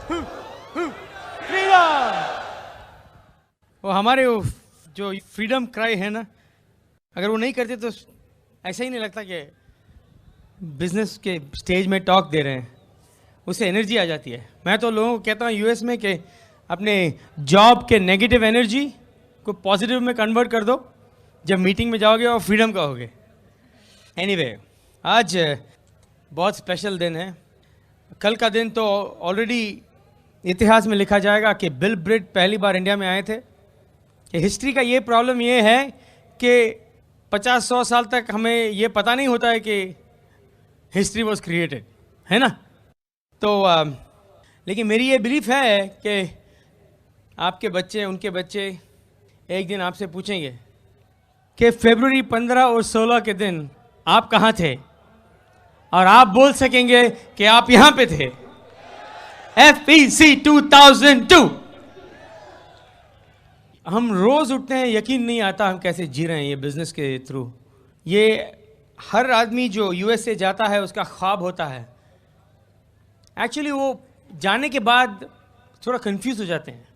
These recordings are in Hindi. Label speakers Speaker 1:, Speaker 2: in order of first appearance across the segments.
Speaker 1: फ्रीडम। वो हमारे वो जो फ्रीडम क्राई है ना, अगर वो नहीं करते तो ऐसा ही नहीं लगता कि बिजनेस के स्टेज में टॉक दे रहे हैं, उससे एनर्जी आ जाती है। मैं तो लोगों को कहता हूँ यूएस में कि अपने जॉब के नेगेटिव एनर्जी को पॉजिटिव में कन्वर्ट कर दो, जब मीटिंग में जाओगे और फ्रीडम कहोगे। एनीवे, आज बहुत स्पेशल दिन है। कल का दिन तो ऑलरेडी इतिहास में लिखा जाएगा कि बिल ब्रिट पहली बार इंडिया में आए थे। कि हिस्ट्री का ये प्रॉब्लम ये है कि 50-100 साल तक हमें ये पता नहीं होता है कि हिस्ट्री वॉज क्रिएटेड, है ना। तो लेकिन मेरी ये बिलीफ है कि आपके बच्चे, उनके बच्चे एक दिन आपसे पूछेंगे कि फरवरी 15 और 16 के दिन आप कहाँ थे, और आप बोल सकेंगे कि आप यहां पे थे। FEC 2002। हम रोज उठते हैं, यकीन नहीं आता हम कैसे जी रहे हैं ये बिजनेस के थ्रू। ये हर आदमी जो यूएस से जाता है उसका ख्वाब होता है। एक्चुअली वो जाने के बाद थोड़ा कंफ्यूज हो जाते हैं,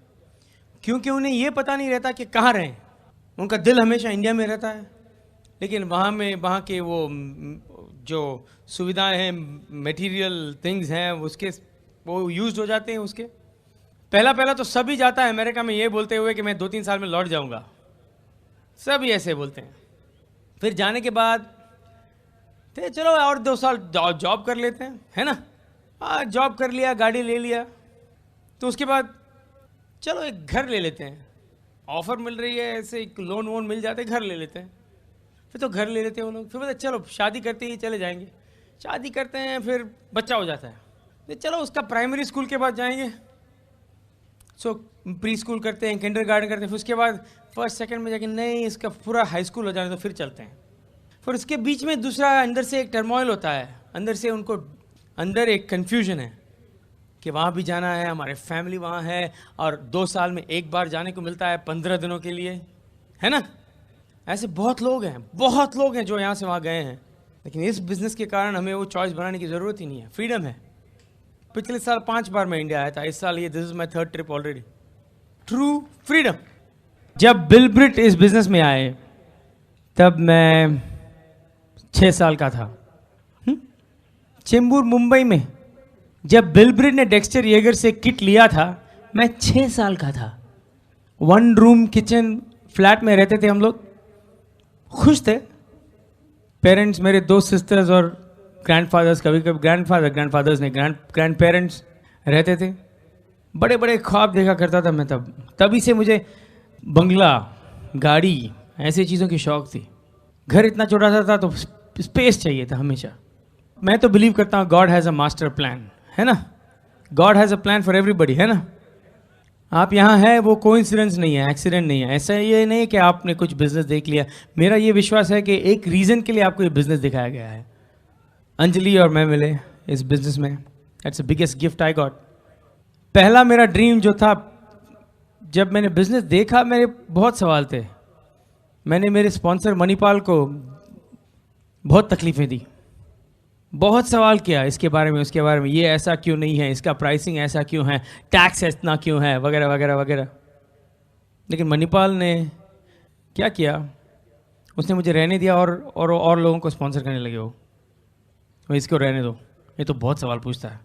Speaker 1: क्योंकि उन्हें ये पता नहीं रहता कि कहाँ रहें। उनका दिल हमेशा इंडिया में रहता है, लेकिन वहाँ के वो जो सुविधाएं हैं, मटेरियल थिंग्स हैं, उसके वो यूज हो जाते हैं उसके। पहला तो सभी जाता है अमेरिका में ये बोलते हुए कि मैं 2-3 साल में लौट जाऊंगा, सभी ऐसे बोलते हैं। फिर जाने के बाद तो चलो और 2 साल जॉब कर लेते हैं, है ना। जॉब कर लिया, गाड़ी ले लिया, तो उसके बाद चलो एक घर ले लेते हैं। ऑफर मिल रही है, ऐसे लोन वोन मिल जाते, घर ले लेते हैं। फिर तो घर ले लेते हैं वो लोग। फिर बोलते चलो शादी करते ही चले जाएंगे। शादी करते हैं, फिर बच्चा हो जाता है, तो चलो उसका प्राइमरी स्कूल के बाद जाएंगे। सो प्री स्कूल करते हैं, किंडरगार्टन करते हैं, फिर उसके बाद फर्स्ट सेकंड में जाके नहीं इसका पूरा हाई स्कूल हो जाने तो फिर चलते हैं। फिर उसके बीच में दूसरा अंदर से एक टर्मोइल होता है, अंदर से उनको अंदर एक कन्फ्यूजन है कि वहाँ भी जाना है, हमारे फैमिली वहाँ है, और 2 साल में एक बार जाने को मिलता है 15 दिनों के लिए, है ना। ऐसे बहुत लोग हैं जो यहाँ से वहाँ गए हैं। लेकिन इस बिज़नेस के कारण हमें वो चॉइस बनाने की ज़रूरत ही नहीं है, फ्रीडम है। पिछले साल 5 बार मैं इंडिया आया था, इस साल ये this is my 3rd trip already. True freedom. जब बिल ब्रिट इस बिज़नेस में आए तब मैं 6 साल का था, चेंबूर मुंबई में। जब बिल ब्रिट ने डेक्स्टर येगर से किट लिया था मैं 6 साल का था। 1 रूम किचन फ्लैट में रहते थे हम लोग, खुश थे। पेरेंट्स, मेरे 2 सिस्टर्स और ग्रैंडफादर्स, कभी कभी ग्रैंडफादर्स ने ग्रैंड पेरेंट्स रहते थे। बड़े बड़े ख्वाब देखा करता था मैं तभी से मुझे बंगला, गाड़ी, ऐसी चीज़ों की शौक थी। घर इतना छोटा सा था तो स्पेस चाहिए था हमेशा। मैं तो बिलीव करता हूँ God has a master plan, है ना। God has a plan for everybody, है ना। आप यहाँ हैं वो कोइंसिडेंस नहीं है, एक्सीडेंट नहीं है। ऐसा ये नहीं कि आपने कुछ बिजनेस देख लिया। मेरा ये विश्वास है कि एक रीज़न के लिए आपको ये बिजनेस दिखाया गया है। अंजलि और मैं मिले इस बिजनेस में, that's the biggest gift I got. पहला मेरा ड्रीम जो था, जब मैंने बिजनेस देखा मेरे बहुत सवाल थे। मैंने मेरे स्पॉन्सर मणिपाल को बहुत तकलीफ़ें दी, बहुत सवाल किया इसके बारे में, उसके बारे में, ये ऐसा क्यों नहीं है, इसका प्राइसिंग ऐसा क्यों है, टैक्स इतना क्यों है, वगैरह वगैरह वगैरह। लेकिन मणिपाल ने क्या किया, उसने मुझे रहने दिया और लोगों को स्पॉन्सर करने लगे। वो इसको रहने दो, ये तो बहुत सवाल पूछता है।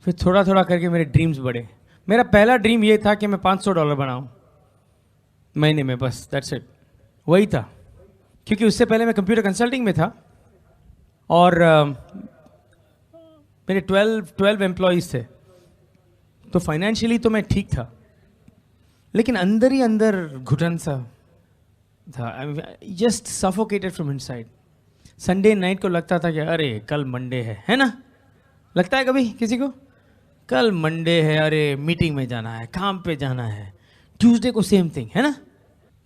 Speaker 1: फिर थोड़ा थोड़ा करके मेरे ड्रीम्स बढ़े। मेरा पहला ड्रीम ये था कि मैं $500 बनाऊँ महीने में, बस दैट्स इट, वही था। क्योंकि उससे पहले मैं कंप्यूटर कंसल्टिंग में था और मेरे 12 एम्प्लॉयज़ थे, तो फाइनेंशियली तो मैं ठीक था, लेकिन अंदर ही अंदर घुटन सा था। Just suffocated from inside. Sunday night को लगता था कि अरे कल मंडे है ना। लगता है कभी किसी को कल मंडे है, अरे मीटिंग में जाना है, काम पे जाना है। ट्यूसडे को सेम थिंग, है ना।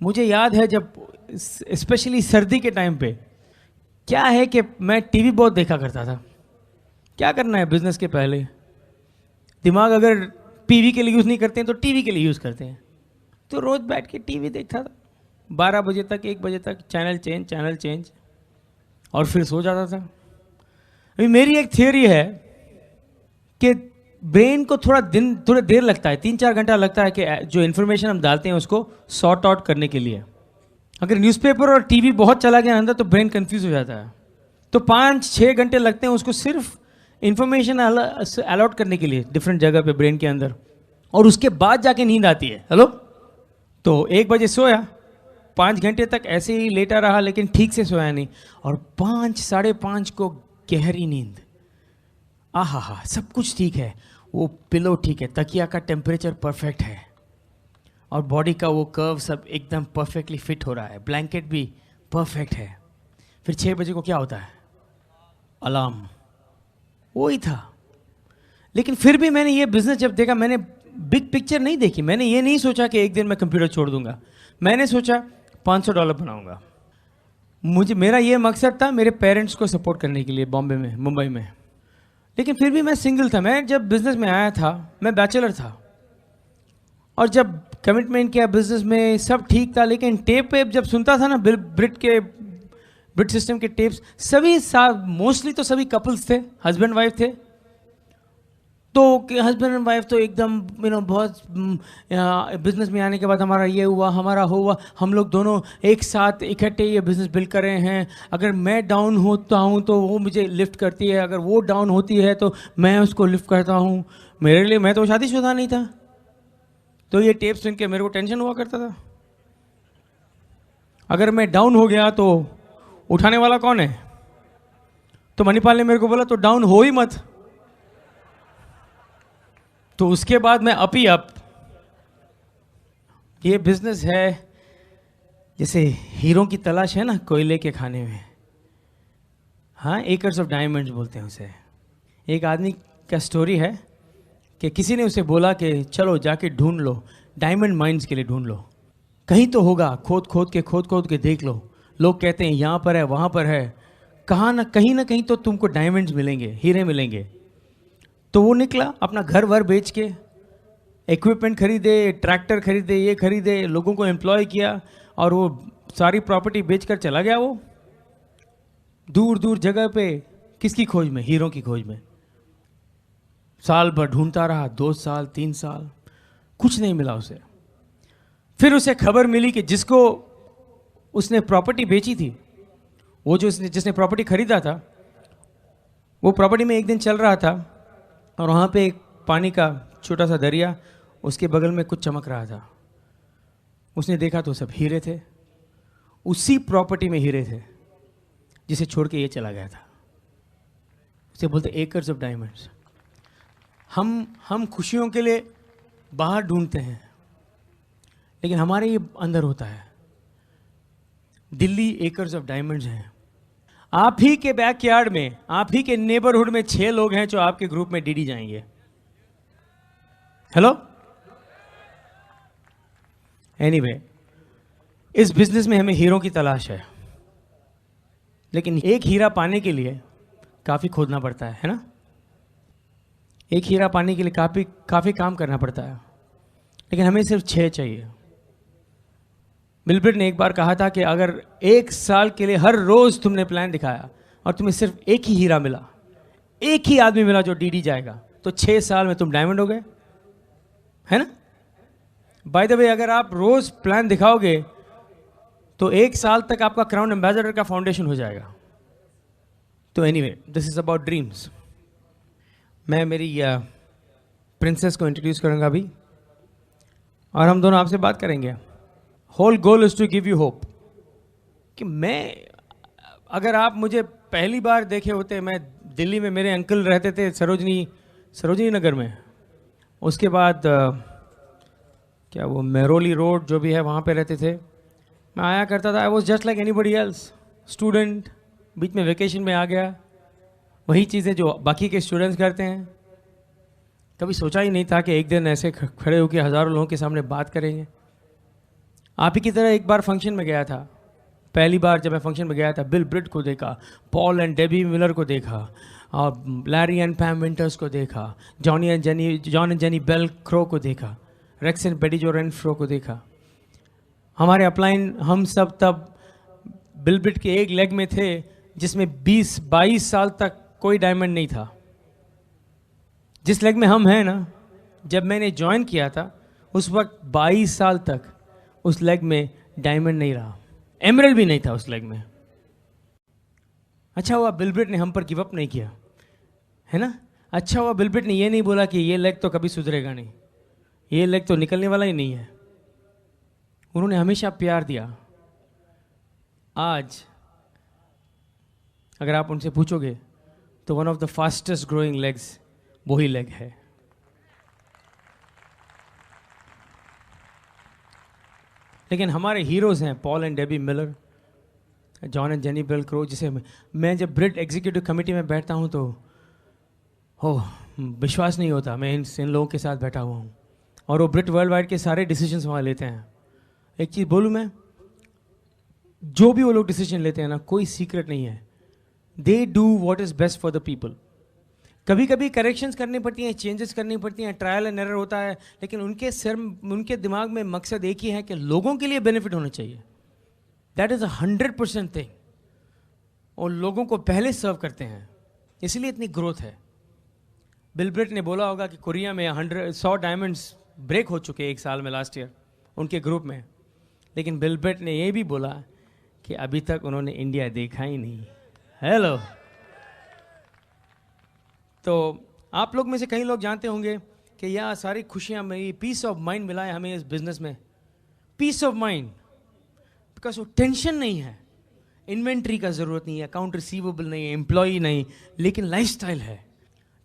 Speaker 1: मुझे याद है जब स्पेशली सर्दी के टाइम पे क्या है कि मैं टीवी बहुत देखा करता था। क्या करना है बिजनेस के पहले, दिमाग अगर पीवी के लिए यूज़ नहीं करते हैं तो टीवी के लिए यूज़ करते हैं। तो रोज़ बैठ के टीवी देखता था 12 बजे तक, 1 बजे तक, चैनल चेंज, और फिर सो जाता था। अभी मेरी एक थियोरी है कि ब्रेन को थोड़ा देर लगता है, 3-4 घंटा लगता है कि जो इन्फॉर्मेशन हम डालते हैं उसको सॉर्ट आउट करने के लिए। अगर न्यूज़पेपर और टीवी बहुत चला गया अंदर तो ब्रेन कंफ्यूज हो जाता है। तो 5-6 घंटे लगते हैं उसको सिर्फ इंफॉर्मेशन अलॉट करने के लिए डिफरेंट जगह पे ब्रेन के अंदर, और उसके बाद जाके नींद आती है। हेलो, तो 1 बजे सोया, 5 घंटे तक ऐसे ही लेटा रहा लेकिन ठीक से सोया नहीं, और 5-5:30 को गहरी नींद। आहा हा, सब कुछ ठीक है, वो पिलो ठीक है, तकिया का टेम्परेचर परफेक्ट है, और बॉडी का वो कर्व सब एकदम परफेक्टली फिट हो रहा है, ब्लैंकेट भी परफेक्ट है। फिर 6 बजे को क्या होता है? अलार्म। वही था। लेकिन फिर भी मैंने ये बिजनेस जब देखा, मैंने बिग पिक्चर नहीं देखी। मैंने ये नहीं सोचा कि एक दिन मैं कंप्यूटर छोड़ दूंगा। मैंने सोचा $500 बनाऊंगा। मेरा ये मकसद था मेरे पेरेंट्स को सपोर्ट करने के लिए बॉम्बे में, मुंबई में। लेकिन फिर भी मैं सिंगल था। मैं जब बिजनेस में आया था मैं बैचलर था, और जब कमिटमेंट किया बिजनेस में सब ठीक था, लेकिन टेप वेप जब सुनता था ना, ब्रिट सिस्टम के टेप्स, सभी मोस्टली तो सभी कपल्स थे, हस्बैंड वाइफ थे। तो हस्बैंड एंड वाइफ तो एकदम बहुत बिजनेस में आने के बाद हमारा ये हुआ, हमारा हुआ, हम लोग दोनों एक साथ इकट्ठे ये बिजनेस बिल्ड कर रहे हैं। अगर मैं डाउन होता हूँ तो वो मुझे लिफ्ट करती है, अगर वो डाउन होती है तो मैं उसको लिफ्ट करता हूँ। मेरे लिए, मैं तो शादीशुदा नहीं था, तो ये टेप सुन के मेरे को टेंशन हुआ करता था। अगर मैं डाउन हो गया तो उठाने वाला कौन है? तो मणिपाल ने मेरे को बोला तो डाउन हो ही मत। तो उसके बाद मैं अप ही अप। ये बिजनेस है जैसे हीरो की तलाश है ना कोयले के खाने में। हाँ, एकर्स ऑफ डायमंड्स बोलते हैं उसे। एक आदमी का स्टोरी है कि किसी ने उसे बोला कि चलो जाके ढूंढ लो, डायमंड माइंस के लिए ढूंढ लो, कहीं तो होगा, खोद खोद के देख लो। लोग कहते हैं यहाँ पर है, वहाँ पर है, कहाँ ना कहीं तो तुमको डायमंड्स मिलेंगे, हीरे मिलेंगे। तो वो निकला, अपना घर वर बेच के इक्विपमेंट खरीदे, ट्रैक्टर खरीदे, ये खरीदे, लोगों को एम्प्लॉय किया, और वो सारी प्रॉपर्टी बेचकर चला गया। वो दूर दूर जगह पे किसकी खोज में? हीरो की खोज में। साल भर ढूंढता रहा, 2 साल 3 साल, कुछ नहीं मिला उसे। फिर उसे खबर मिली कि जिसको उसने प्रॉपर्टी बेची थी, वो जो जिसने प्रॉपर्टी खरीदा था, वो प्रॉपर्टी में एक दिन चल रहा था, और वहाँ पे एक पानी का छोटा सा दरिया, उसके बगल में कुछ चमक रहा था। उसने देखा तो सब हीरे थे, उसी प्रॉपर्टी में हीरे थे जिसे छोड़ के ये चला गया था। उसे बोलते एकर्स ऑफ डायमंड्स। हम खुशियों के लिए बाहर ढूंढते हैं, लेकिन हमारे ये अंदर होता है। दिल्ली एकर्स ऑफ डायमंड्स हैं। आप ही के बैकयार्ड में, आप ही के नेबरहुड में 6 लोग हैं जो आपके ग्रुप में डीडी जाएंगे। हेलो, एनीवे, इस बिजनेस में हमें हीरो की तलाश है, लेकिन एक हीरा पाने के लिए काफी खोदना पड़ता है ना? एक हीरा पाने के लिए काफी काम करना पड़ता है, लेकिन हमें सिर्फ 6 चाहिए। बिल गेट्स ने एक बार कहा था कि अगर 1 साल के लिए हर रोज तुमने प्लान दिखाया और तुम्हें सिर्फ एक ही हीरा मिला, एक ही आदमी मिला जो डीडी जाएगा, तो 6 साल में तुम डायमंड हो गए, है ना? बाय द वे, अगर आप रोज प्लान दिखाओगे तो 1 साल तक आपका क्राउन एम्बेसडर का फाउंडेशन हो जाएगा। तो anyway, this is about dreams. मैं मेरी प्रिंसेस को इंट्रोड्यूस करूंगा अभी, और हम दोनों आपसे बात करेंगे। Whole goal is to give you hope. कि अगर आप मुझे पहली बार देखे होते, मैं दिल्ली में, मेरे अंकल रहते थे सरोजनी नगर में, उसके बाद क्या वो मेहरोली रोड जो भी है वहाँ पे रहते थे, मैं आया करता था। I was just like anybody else, student, बीच में वेकेशन में आ गया, वही चीज़ें जो बाकी के स्टूडेंट्स करते हैं। कभी सोचा ही नहीं था कि एक दिन ऐसे खड़े होकर हज़ारों लोगों के सामने बात करेंगे। आप ही की तरह एक बार फंक्शन में गया था। पहली बार जब मैं फंक्शन में गया था, बिल ब्रिट को देखा, पॉल एंड डेबी मिलर को देखा, और लैरी एंड पैम विंटर्स को देखा, John and Jenny Bell Crow को देखा, रेक्स एंड बेडी जो रेनफ्रो को देखा। हमारे अपलाइन, हम सब तब बिल ब्रिट के एक लेग में थे जिसमें 20-22 साल तक कोई डायमंड नहीं था, जिस लेग में हम हैं ना, जब मैंने ज्वाइन किया था उस वक्त 22 साल तक उस लेग में डायमंड नहीं रहा, एमरल्ड भी नहीं था उस लेग में। अच्छा हुआ बिल ब्रेट ने हम पर गिव अप नहीं किया, है ना। अच्छा हुआ बिल ब्रेट ने ये नहीं बोला कि ये लेग तो कभी सुधरेगा नहीं, ये लेग तो निकलने वाला ही नहीं है। उन्होंने हमेशा प्यार दिया। आज अगर आप उनसे पूछोगे तो one of the fastest growing legs वही लेग है। लेकिन हमारे हीरोज हैं Paul and Debbie Miller, John and Jenny Bell Crow, जिसे मैं जब ब्रिट एग्जीक्यूटिव कमेटी में बैठता हूं तो विश्वास नहीं होता मैं इन लोगों के साथ बैठा हुआ हूं, और वो ब्रिट वर्ल्ड वाइड के सारे डिसीजंस वहाँ लेते हैं। एक चीज़ बोलूँ मैं, जो भी वो लोग डिसीजन लेते हैं ना, कोई सीक्रेट नहीं है। They do what is best for the people. कभी कभी करेक्शंस करनी पड़ती हैं, चेंजेस करनी पड़ती हैं, ट्रायल एंड एरर होता है, लेकिन उनके दिमाग में मकसद एक ही है कि लोगों के लिए बेनिफिट होना चाहिए। That is 100% thing. और लोगों को पहले सर्व करते हैं, इसलिए इतनी ग्रोथ है। बिल ब्रेट ने बोला होगा कि कोरिया में 100 डायमंड्स ब्रेक हो चुके एक साल में, लास्ट ईयर उनके ग्रुप में। लेकिन बिल ब्रेट ने ये भी बोला कि अभी तक उन्होंने इंडिया देखा ही नहीं। हेलो। तो आप लोग में से कई लोग जानते होंगे कि यह सारी खुशियां मेरी पीस ऑफ माइंड मिला है हमें इस बिजनेस में। पीस ऑफ माइंड, बिकॉज वो टेंशन नहीं है, इन्वेंट्री का ज़रूरत नहीं है, अकाउंट रिसीवेबल नहीं है, एम्प्लॉई नहीं, लेकिन लाइफस्टाइल है,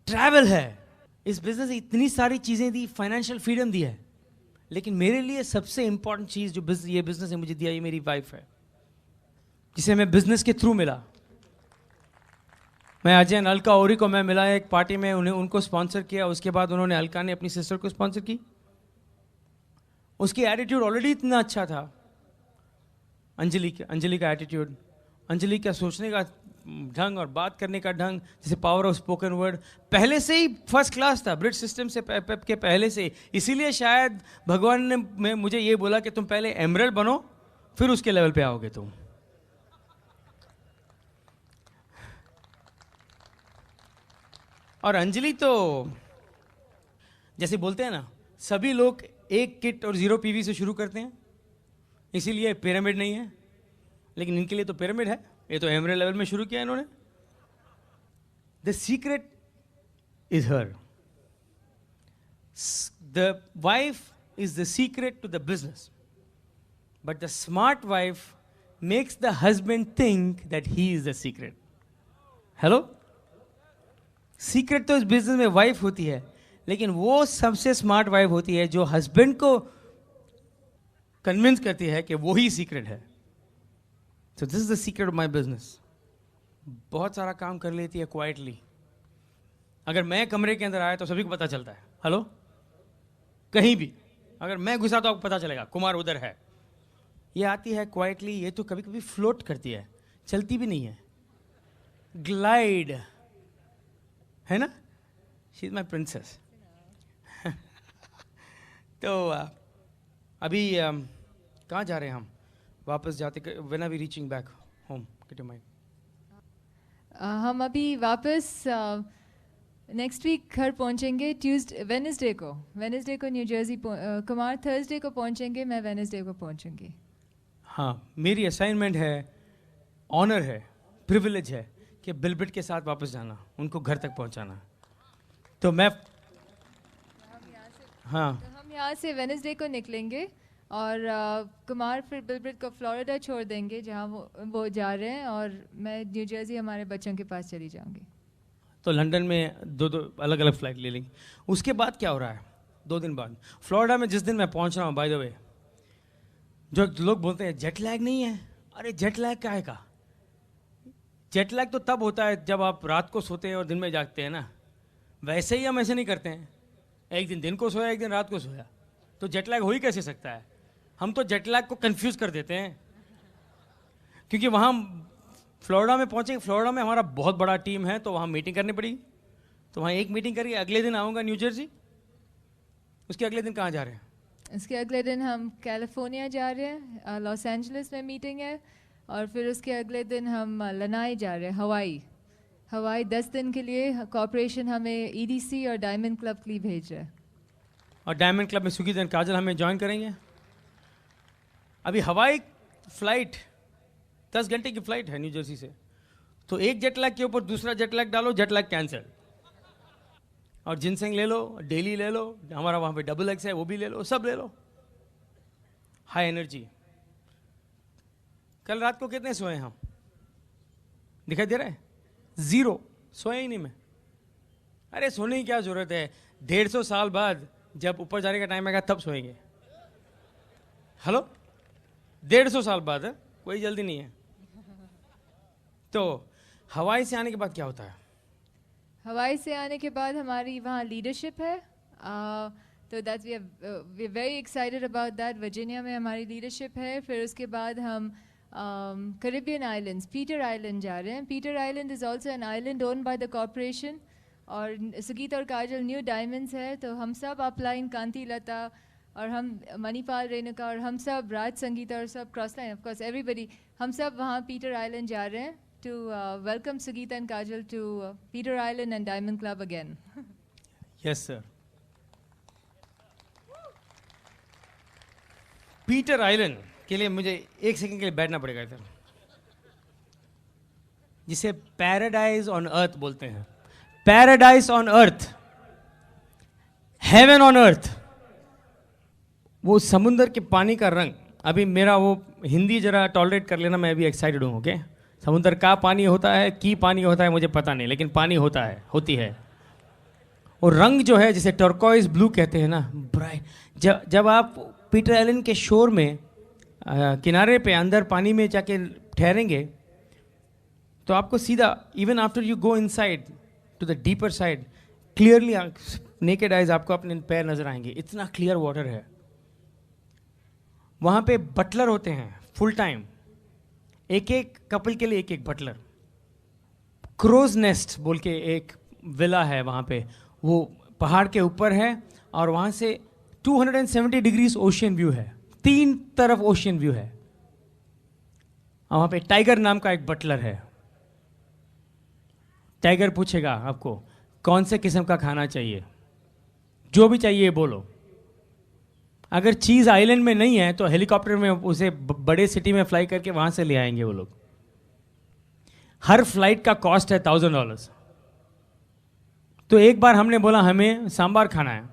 Speaker 1: ट्रैवल है। इस बिजनेस ने इतनी सारी चीज़ें दी, फाइनेंशियल फ्रीडम दी है। लेकिन मेरे लिए सबसे इंपॉर्टेंट चीज़ जो ये बिजनेस ने मुझे दिया, ये मेरी वाइफ है, जिसे मैं बिजनेस के थ्रू मिला। मैं अजय अलका ओरी को मैं मिला एक पार्टी में, उनको स्पॉन्सर किया। उसके बाद उन्होंने अलका ने अपनी सिस्टर को स्पॉन्सर की। उसकी एटीट्यूड ऑलरेडी इतना अच्छा था, अंजलि का एटीट्यूड, अंजलि का सोचने का ढंग और बात करने का ढंग, जैसे पावर ऑफ स्पोकन वर्ड पहले से ही फर्स्ट क्लास था, ब्रिट सिस्टम से के पहले से। इसीलिए शायद भगवान ने मुझे ये बोला कि तुम पहले एमरल्ड बनो, फिर उसके लेवल पे आओगे तुम। और अंजलि तो जैसे बोलते हैं ना, सभी लोग एक किट और 0 पीवी से शुरू करते हैं, इसीलिए पिरामिड नहीं है। लेकिन इनके लिए तो पिरामिड है, ये तो एमरल्ड लेवल में शुरू किया इन्होंने। The secret is her, the wife is the secret to the business, but the smart wife makes the husband think that he is the secret. Hello. Secret तो इस बिजनेस में वाइफ होती है, लेकिन वो सबसे स्मार्ट वाइफ होती है जो हस्बैंड को कन्विंस करती है कि वो ही सीक्रेट है। So this is the secret of my business. बहुत सारा काम कर लेती है क्वाइटली। अगर मैं कमरे के अंदर आया तो सभी को पता चलता है। हेलो। कहीं भी अगर मैं घुसा तो आपको पता चलेगा कुमार उधर है। ये आती है क्वाइटली, ये तो कभी कभी फ्लोट करती है, चलती भी नहीं है, ग्लाइड है ना। She is my princess. तो अभी कहाँ जा रहे हैं हम? वापस जाते, when are we reaching back home? Get your mind.
Speaker 2: हम अभी वापस नेक्स्ट वीक घर पहुंचेंगे, वेडनेसडे को न्यू जर्सी। कुमार थर्सडे को पहुंचेंगे, मैं वेडनेसडे को पहुंचूंगी।
Speaker 1: हाँ, मेरी असाइनमेंट है, ऑनर है, प्रिविलेज है कि बिल ब्रेट के साथ वापस जाना, उनको घर तक पहुंचाना। तो मैं हाँ,
Speaker 2: तो हम यहाँ से वेडनेसडे को निकलेंगे और कुमार फिर बिल ब्रेट को फ्लोरिडा छोड़ देंगे जहाँ वो जा रहे हैं, और मैं न्यू जर्सी हमारे बच्चों के पास चली जाऊँगी।
Speaker 1: तो लंदन में दो अलग अलग फ्लाइट ले लेंगे। उसके बाद क्या हो रहा है? 2 दिन बाद फ्लोरिडा में जिस दिन मैं पहुंच रहा हूँ, बाय द वे, जो लोग बोलते हैं जेट लैग नहीं है, अरे जेट लैग क्या है का? जेट लैग तो तब होता है जब आप रात को सोते हैं और दिन में जागते हैं ना। वैसे ही हम ऐसे नहीं करते हैं, एक दिन को सोया, एक दिन रात को सोया, तो जेट लैग हो ही कैसे सकता है? हम तो जेट लैग को कंफ्यूज कर देते हैं, क्योंकि वहाँ फ्लोरिडा में पहुँचे, फ्लोरिडा में हमारा बहुत बड़ा टीम है, तो वहाँ मीटिंग करनी पड़ी। तो वहाँ एक मीटिंग करी, अगले दिन आऊँगा न्यू जर्सी। उसके अगले दिन कहाँ जा रहे हैं?
Speaker 2: इसके अगले दिन हम कैलिफोर्निया जा रहे हैं, लॉस एंजलिस में मीटिंग है, और फिर उसके अगले दिन हम लनाई जा रहे हैं, हवाई 10 दिन के लिए कॉर्पोरेशन हमें EDC और डायमंड क्लब के लिए भेज रहा है।
Speaker 1: और डायमंड क्लब में सुगीत एंड काजल हमें ज्वाइन करेंगे। अभी हवाई फ्लाइट 10 घंटे की फ्लाइट है न्यू जर्सी से, तो एक जेट लैग के ऊपर दूसरा जेट लैग डालो, जेट लैग कैंसिल। और जिनसेंग ले लो, डेली ले लो, हमारा वहाँ पे डबल एक्स है वो भी ले लो, सब ले लो। High energy. कल रात को कितने सोए हम? दिखाई दे रहा है? 0 सोए ही नहीं मैं। अरे सोने की क्या जरूरत है, 150 साल बाद जब ऊपर जाने का टाइम आएगा तब सोएंगे। हेलो, 150 साल बाद है, कोई जल्दी नहीं है। तो हवाई से आने के बाद क्या होता है?
Speaker 2: हवाई से आने के बाद हमारी वहाँ लीडरशिप है, तो that we very excited about that. Virginia में हमारी लीडरशिप है। फिर उसके बाद हम कैरिबियन आइलैंड्स, पीटर आइलैंड जा रहे हैं। Peter island is also an island own by the corporation. और सुगीत और काजल न्यू डायमंड्स है, तो हम सब अपलाइन, कांति लता और हम मणिपाल रेणुका और हम सब राज संगीता और सब cross line, of course everybody, हम सब वहाँ पीटर आइलैंड जा रहे हैं to welcome Sugita and Kajal to Peter Island and Diamond Club again.
Speaker 1: Yes, sir. Peter island के लिए मुझे 1 सेकंड के लिए बैठना पड़ेगा इधर, जिसे पैराडाइज ऑन अर्थ बोलते हैं। Paradise on earth, heaven on earth. वो समुद्र के पानी का रंग, अभी मेरा वो हिंदी जरा टॉलरेट कर लेना, मैं अभी एक्साइटेड हूँ। ओके, समुद्र का पानी होता है कि पानी होता है मुझे पता नहीं, लेकिन पानी होता है, होती है। और रंग जो है जिसे टर्कोइज ब्लू कहते हैं ना, ब्राइट। जब आप पीटर आइलैंड के शोर में किनारे पे अंदर पानी में जाके ठहरेंगे तो आपको सीधा, even after you go inside to the deeper side, clearly naked eyes आपको अपने पैर नजर आएंगे, इतना क्लियर वाटर है। वहाँ पे बटलर होते हैं फुल टाइम, एक एक कपल के लिए एक एक बटलर। क्रोज नेस्ट बोल के एक विला है वहाँ पे, वो पहाड़ के ऊपर है और वहाँ से 270 डिग्रीज ओशियन व्यू है, 3 तरफ ओशियन व्यू है। और वहाँ पे टाइगर नाम का एक बटलर है। टाइगर पूछेगा आपको कौन से किस्म का खाना चाहिए, जो भी चाहिए बोलो। अगर चीज़ आइलैंड में नहीं है तो हेलीकॉप्टर में उसे बड़े सिटी में फ्लाई करके वहाँ से ले आएंगे वो लोग। हर फ्लाइट का कॉस्ट है $1000। तो एक बार हमने बोला हमें सांबार खाना है,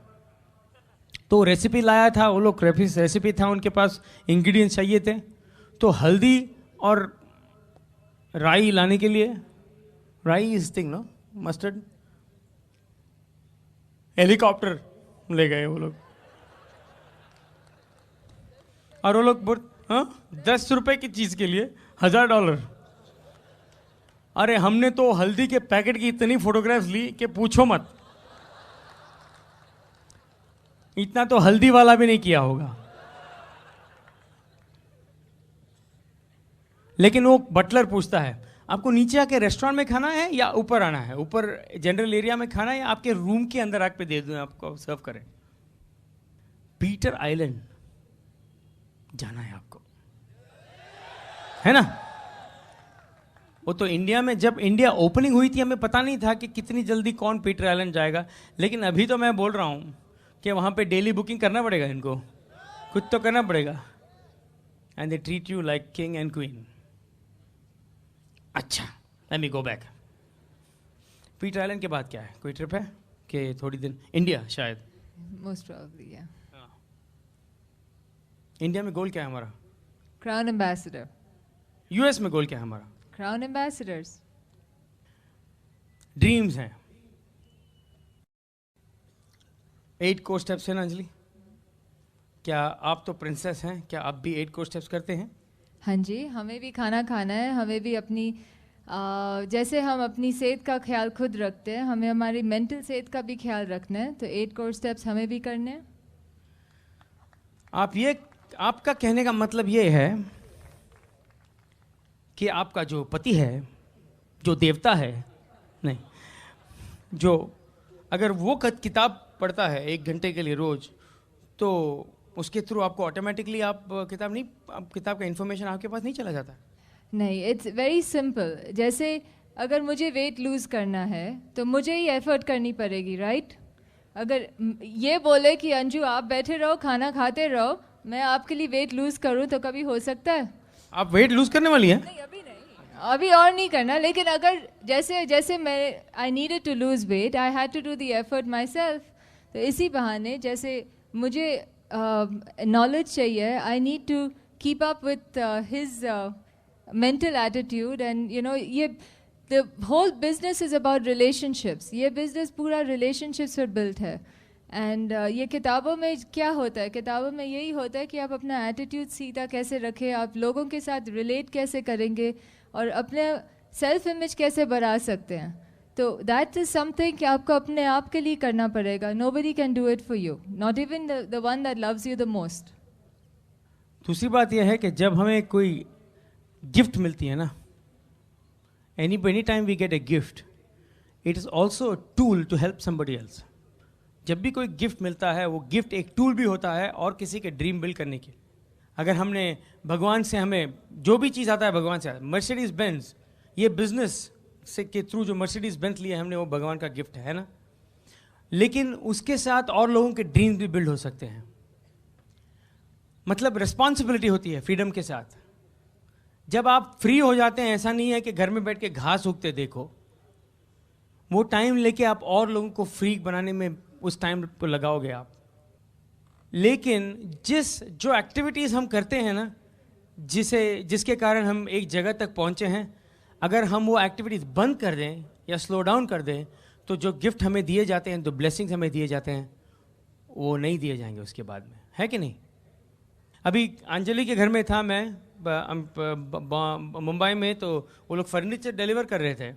Speaker 1: तो रेसिपी लाया था वो लोग, रेसिपी था उनके पास, इंग्रेडिएंट्स चाहिए थे। तो हल्दी और राई लाने के लिए, rai is thing no, mustard, helicopter ले गए वो लोग। और वो लोग 10 रुपए की चीज के लिए $1000। अरे हमने तो हल्दी के पैकेट की इतनी फोटोग्राफ्स ली कि पूछो मत, इतना तो हल्दी वाला भी नहीं किया होगा। लेकिन वो बटलर पूछता है आपको नीचे आके रेस्टोरेंट में खाना है या ऊपर आना है, ऊपर जनरल एरिया में खाना है या आपके रूम के अंदर आके दे दूं आपको सर्व करें। पीटर आइलैंड जाना है आपको, है ना। वो तो इंडिया में, जब इंडिया ओपनिंग हुई थी हमें पता नहीं था कि कितनी जल्दी कौन पीटर आइलैंड जाएगा, लेकिन अभी तो मैं बोल रहा हूं कि वहां पे डेली बुकिंग करना पड़ेगा इनको, कुछ तो करना पड़ेगा। And they treat you like king and queen. अच्छा, let me go back. Peter island के बाद क्या है, कोई ट्रिप है कि थोड़ी दिन इंडिया शायद?
Speaker 2: मोस्ट प्रोबेबली या।
Speaker 1: इंडिया में गोल क्या है हमारा?
Speaker 2: Crown ambassador.
Speaker 1: यूएस में गोल क्या है हमारा?
Speaker 2: Crown ambassadors.
Speaker 1: ड्रीम्स हैं। 8 कोर स्टेप्स है ना अंजलि? क्या आप तो प्रिंसेस हैं, क्या आप भी 8 कोर स्टेप्स करते हैं?
Speaker 2: हाँ जी, हमें भी खाना खाना है, हमें भी अपनी जैसे हम अपनी सेहत का ख्याल खुद रखते हैं, हमें हमारी मेंटल सेहत का भी ख्याल रखना है। तो 8 कोर स्टेप्स हमें भी करने हैं।
Speaker 1: आपका कहने का मतलब ये है कि आपका जो पति है, जो देवता है, नहीं, जो अगर वो किताब पढ़ता है 1 घंटे के लिए रोज, तो उसके थ्रू आपको ऑटोमेटिकली आप किताब का इंफॉर्मेशन आपके पास नहीं चला जाता?
Speaker 2: नहीं, इट्स वेरी सिंपल। जैसे अगर मुझे वेट लूज़ करना है तो मुझे ही एफर्ट करनी पड़ेगी, राइट? अगर ये बोले कि अंजू आप बैठे रहो, खाना खाते रहो, मैं आपके लिए वेट लूज़ करूँ, तो कभी हो सकता है?
Speaker 1: आप वेट लूज करने वाली हैं?
Speaker 2: नहीं, अभी नहीं, अभी और नहीं करना। लेकिन अगर जैसे जैसे मैं I needed to lose weight, I had to do the effort myself. तो इसी बहाने जैसे मुझे नॉलेज चाहिए, I need to keep up with his mental attitude, and you know, ये the whole business is about relationships. ये business पूरा relationships पर built है। and ये किताबों में क्या होता है, किताबों में यही होता है कि आप अपना attitude सीधा कैसे रखें, आप लोगों के साथ relate कैसे करेंगे और अपने self image कैसे बढ़ा सकते हैं। तो that is something कि आपको अपने आप के लिए करना पड़ेगा। Nobody can do it for you, not even the one that loves you the most.
Speaker 1: दूसरी बात यह है कि जब हमें कोई गिफ्ट मिलती है ना, any time we get a gift, it is also tool to help somebody else. जब भी कोई गिफ्ट मिलता है, वो गिफ्ट एक टूल भी होता है और किसी के ड्रीम बिल्ड करने के। अगर हमने भगवान से, हमें जो भी चीज़ आता है भगवान से, मर्सिडीज बेंज, ये बिजनेस से के थ्रू जो मर्सिडीज बेंज लिए हमने, वो भगवान का गिफ्ट है ना। लेकिन उसके साथ और लोगों के ड्रीम भी बिल्ड हो सकते हैं। मतलब रिस्पॉन्सिबिलिटी होती है फ्रीडम के साथ। जब आप फ्री हो जाते हैं, ऐसा नहीं है कि घर में बैठ के घास उगते देखो, वो टाइम लेके आप और लोगों को फ्री बनाने में उस टाइम को लगाओगे आप। लेकिन जो एक्टिविटीज़ हम करते हैं ना, जिसके कारण हम एक जगह तक पहुंचे हैं, अगर हम वो एक्टिविटीज़ बंद कर दें या स्लो डाउन कर दें, तो जो गिफ्ट हमें दिए जाते हैं, जो ब्लेसिंग्स हमें दिए जाते हैं, वो नहीं दिए जाएंगे उसके बाद में, है कि नहीं? अभी अंजलि के घर में था मैं मुंबई में, तो वो लोग फर्नीचर डिलीवर कर रहे थे।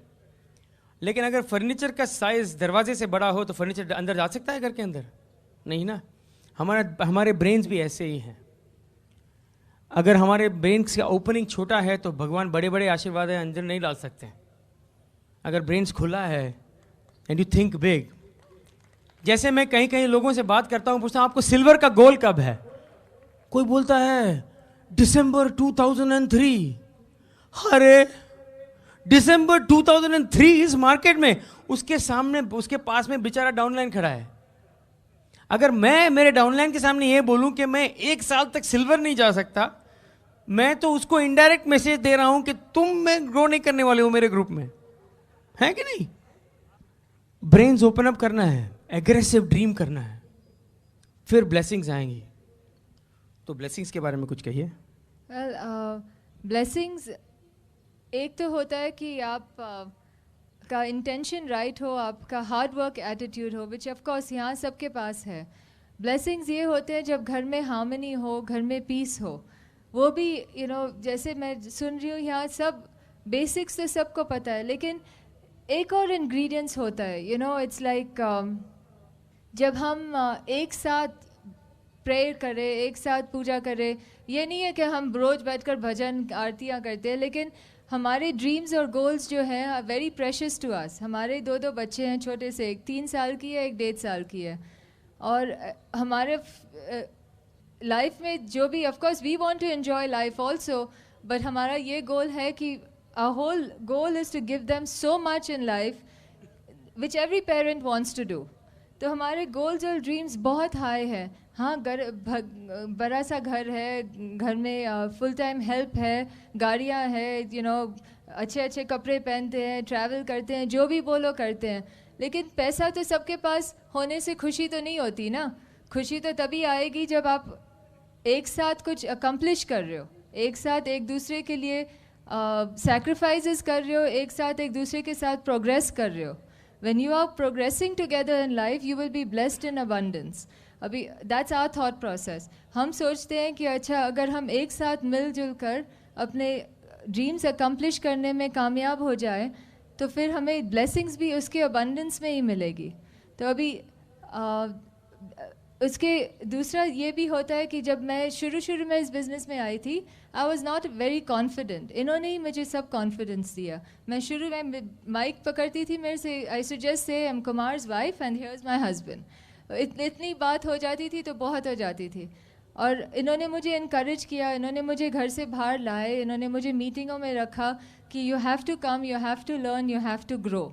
Speaker 1: लेकिन अगर फर्नीचर का साइज़ दरवाजे से बड़ा हो तो फर्नीचर अंदर जा सकता है घर के अंदर? नहीं ना। हमारे ब्रेन्स भी ऐसे ही हैं। अगर हमारे ब्रेन्स का ओपनिंग छोटा है तो भगवान बड़े बड़े आशीर्वाद अंदर नहीं डाल सकते। अगर ब्रेन्स खुला है एंड यू थिंक बिग, जैसे मैं कहीं कहीं लोगों से बात करता हूँ, पूछता हूँ आपको सिल्वर का गोल कब है? कोई बोलता है दिसंबर 2003। अरे दिसंबर 2003 इस मार्केट में, उसके सामने, उसके पास में बेचारा डाउनलाइन खड़ा है। अगर मैं मेरे डाउनलाइन के सामने ये बोलूं कि मैं 1 साल तक सिल्वर नहीं जा सकता, मैं तो उसको इनडायरेक्ट मैसेज दे रहा हूं कि तुम में ग्रो नहीं करने वाले हो मेरे ग्रुप में, है कि नहीं? ब्रेन्स ओपन अप करना है, एग्रेसिव ड्रीम करना है, फिर ब्लेसिंग्स आएंगी। तो ब्लेसिंग्स के बारे में कुछ कहिए।
Speaker 2: वेल, ब्लेसिंग्स एक तो होता है कि आप का इंटेंशन राइट हो, आपका हार्ड वर्क एटीट्यूड हो, विच ऑफ कोर्स यहाँ सबके पास है। ब्लेसिंग्स ये होते हैं जब घर में हार्मनी हो, घर में पीस हो। वो भी यू नो, जैसे मैं सुन रही हूँ यहाँ सब बेसिक्स तो सबको पता है, लेकिन एक और इंग्रेडिएंट्स होता है। यू नो, इट्स लाइक जब हम एक साथ प्रेयर करें, एक साथ पूजा करें, ये नहीं है कि हम रोज़ बैठकर भजन आरतियाँ करते हैं, लेकिन हमारे ड्रीम्स और गोल्स जो हैं are very precious to us. हमारे 2 बच्चे हैं छोटे से, एक 3 साल की है, एक 1.5 साल की है। और हमारे लाइफ में जो भी, of course we want to enjoy life also, but हमारा ये गोल है कि our whole goal is to give them so much in life which every parent wants to do. तो हमारे गोल्स और ड्रीम्स बहुत हाई है। हाँ, बड़ा सा घर है, घर में फुल टाइम हेल्प है, गाड़ियाँ हैं, यू नो, अच्छे अच्छे कपड़े पहनते हैं, ट्रैवल करते हैं, जो भी बोलो करते हैं। लेकिन पैसा तो सबके पास होने से खुशी तो नहीं होती ना। खुशी तो तभी आएगी जब आप एक साथ कुछ अकम्प्लिश कर रहे हो, एक साथ एक दूसरे के लिए सैक्रिफाइसेस कर रहे हो, एक साथ एक दूसरे के साथ प्रोग्रेस कर रहे हो। When you are progressing together in life, you will be blessed in abundance. अभी that's our thought process. हम सोचते हैं कि अच्छा, अगर हम एक साथ मिलजुल कर अपने ड्रीम्स अकम्प्लिश करने में कामयाब हो जाए, तो फिर हमें ब्लेसिंग्स भी उसके अबंडेंस में ही मिलेगी। तो अभी उसके दूसरा ये भी होता है कि जब मैं शुरू में इस बिज़नेस में आई थी, I was not very confident. इन्होंने ही मुझे सब कॉन्फिडेंस दिया। मैं शुरू में माइक पकड़ती थी, मेरे से I should just say I am Kumars wife and here is my husband. इतनी बात हो जाती थी तो बहुत हो जाती थी। और इन्होंने मुझे इनकरेज किया, इन्होंने मुझे घर से बाहर लाए, इन्होंने मुझे मीटिंगों में रखा कि you have to come, you have to learn, you have to grow.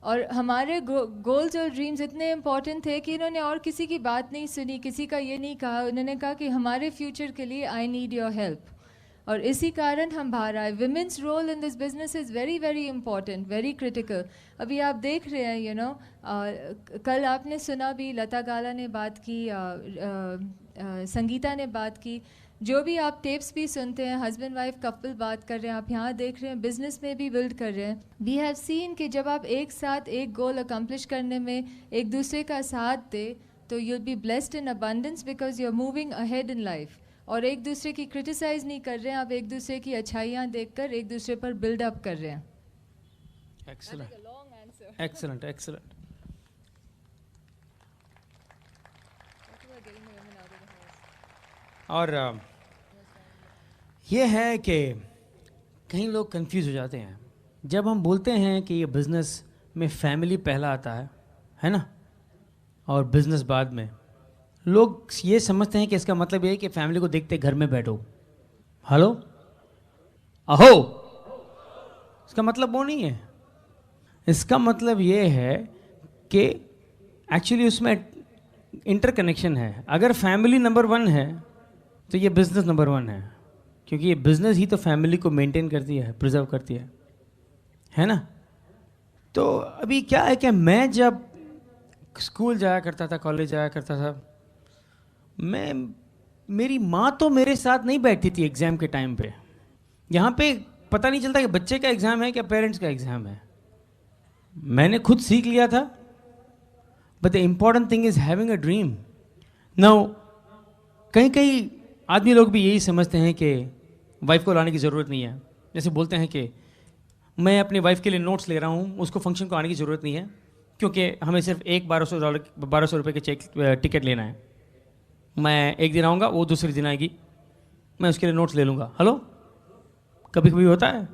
Speaker 2: और हमारे गोल्स और ड्रीम्स इतने इम्पॉर्टेंट थे कि इन्होंने और किसी की बात नहीं सुनी, किसी का ये नहीं कहा। उन्होंने कहा कि हमारे फ्यूचर के लिए आई नीड योर हेल्प, और इसी कारण हम बाहर आए। Women's role in this business is very very important, very critical. अभी आप देख रहे हैं, कल आपने सुना भी, लता गाला ने बात की, संगीता ने बात की, जो भी आप टेप्स भी सुनते हैं, हस्बैंड वाइफ कपल बात कर रहे हैं, आप यहाँ देख रहे हैं, बिजनेस में भी बिल्ड कर रहे हैं। वी हैव सीन कि जब आप एक साथ एक गोल अकम्प्लिश करने में एक दूसरे का साथ दे, तो you will be blessed in abundance because you are moving ahead in life. और एक दूसरे की क्रिटिसाइज नहीं कर रहे हैं, आप एक दूसरे की अच्छाइयाँ देखकर एक दूसरे पर बिल्ड अप कर रहे हैं।
Speaker 1: Excellent, excellent, excellent. और ये है कि कई लोग कंफ्यूज हो जाते हैं जब हम बोलते हैं कि ये बिज़नेस में फैमिली पहला आता है ना, और बिज़नेस बाद में। लोग ये समझते हैं कि इसका मतलब ये है कि फैमिली को देखते घर में बैठो, हेलो अहो। इसका मतलब वो नहीं है। इसका मतलब ये है कि एक्चुअली उसमें इंटरकनेक्शन है। अगर फैमिली नंबर 1 है तो ये बिज़नेस नंबर 1 है, क्योंकि ये बिज़नेस ही तो फैमिली को मेंटेन करती है, प्रिजर्व करती है ना। तो अभी क्या है कि मैं जब स्कूल जाया करता था, कॉलेज जाया करता था, मेरी माँ तो मेरे साथ नहीं बैठती थी एग्ज़ाम के टाइम पे। यहाँ पे पता नहीं चलता कि बच्चे का एग्ज़ाम है क्या पेरेंट्स का एग्ज़ाम है। मैंने खुद सीख लिया था। But the important thing is having a dream. Now कहीं आदमी लोग भी यही समझते हैं कि वाइफ को लाने की ज़रूरत नहीं है। जैसे बोलते हैं कि मैं अपनी वाइफ के लिए नोट्स ले रहा हूँ, उसको फंक्शन को आने की ज़रूरत नहीं है, क्योंकि हमें सिर्फ एक $1200 रुपये के टिकट लेना है। मैं एक दिन आऊँगा, वो दूसरे दिन आएगी, मैं उसके लिए नोट्स ले लूँगा। हेलो, कभी कभी होता है।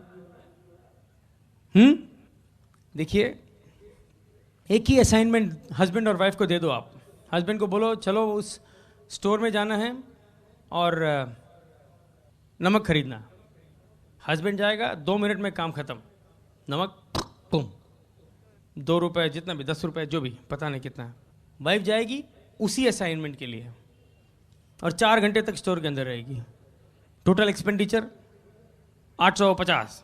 Speaker 1: देखिए, एक ही असाइनमेंट हस्बैंड और वाइफ को दे दो। आप हस्बैंड को बोलो चलो उस स्टोर में जाना है और नमक खरीदना। हस्बैंड जाएगा, 2 मिनट में काम ख़त्म, नमक पुम, ₹2 जितना भी, ₹10 जो भी, पता नहीं कितना है। वाइफ जाएगी उसी असाइनमेंट के लिए और 4 घंटे तक स्टोर के अंदर रहेगी। Total expenditure 850।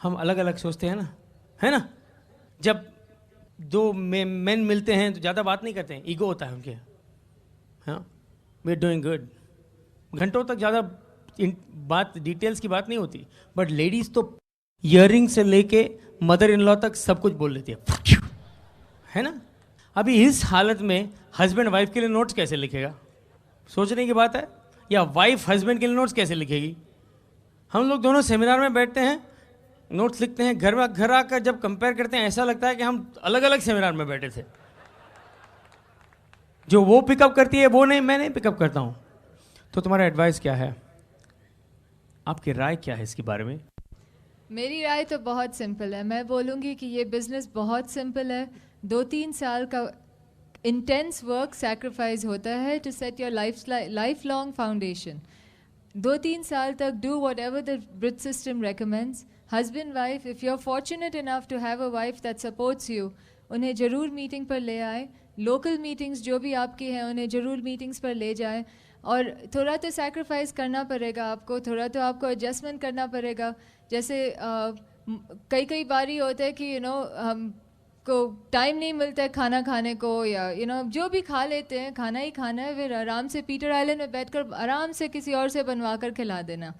Speaker 1: हम अलग अलग सोचते हैं ना, है ना। जब 2 मेन मिलते हैं तो ज़्यादा बात नहीं करते हैं, ईगो होता है उनके। हाँ, वी आर डूइंग गुड। घंटों तक ज़्यादा बात, डिटेल्स की बात नहीं होती। बट लेडीज़ तो ईयरिंग से लेके मदर इन लॉ तक सब कुछ बोल लेती है ना। अभी इस हालत में हस्बैंड वाइफ के लिए नोट्स कैसे लिखेगा, सोचने की बात है। या वाइफ हस्बैंड के लिए नोट्स कैसे लिखेगी। हम लोग दोनों सेमिनार में बैठते हैं, नोट्स लिखते हैं, घर आकर जब कंपेयर करते हैं ऐसा लगता है कि हम अलग अलग सेमिनार में बैठे थे। जो वो पिकअप करती है वो नहीं, मैं नहीं पिकअप करता हूँ। तो तुम्हारा एडवाइस क्या है, आपकी राय क्या है इसके बारे में?
Speaker 2: मेरी राय तो बहुत सिंपल है। मैं बोलूँगी कि ये बिज़नेस बहुत सिंपल है। 2-3 साल का इंटेंस वर्क सैक्रिफाइस होता है to set your life long foundation. 2-3 साल तक do whatever the bridge system recommends. Husband wife, if you are fortunate enough to have a wife that supports you, उन्हें ज़रूर मीटिंग पर ले आए। लोकल मीटिंग्स जो भी आपकी हैं उन्हें ज़रूर मीटिंग्स पर ले जाएं। और थोड़ा तो सैक्रिफाइस करना पड़ेगा आपको, थोड़ा तो आपको एडजस्टमेंट करना पड़ेगा। जैसे कई बारी होता है कि हमको टाइम नहीं मिलता है खाना खाने को, या जो भी खा लेते हैं, खाना ही खाना है, फिर आराम से पीटर आइलैंड में बैठकर आराम से किसी और से बनवा कर खिला देना।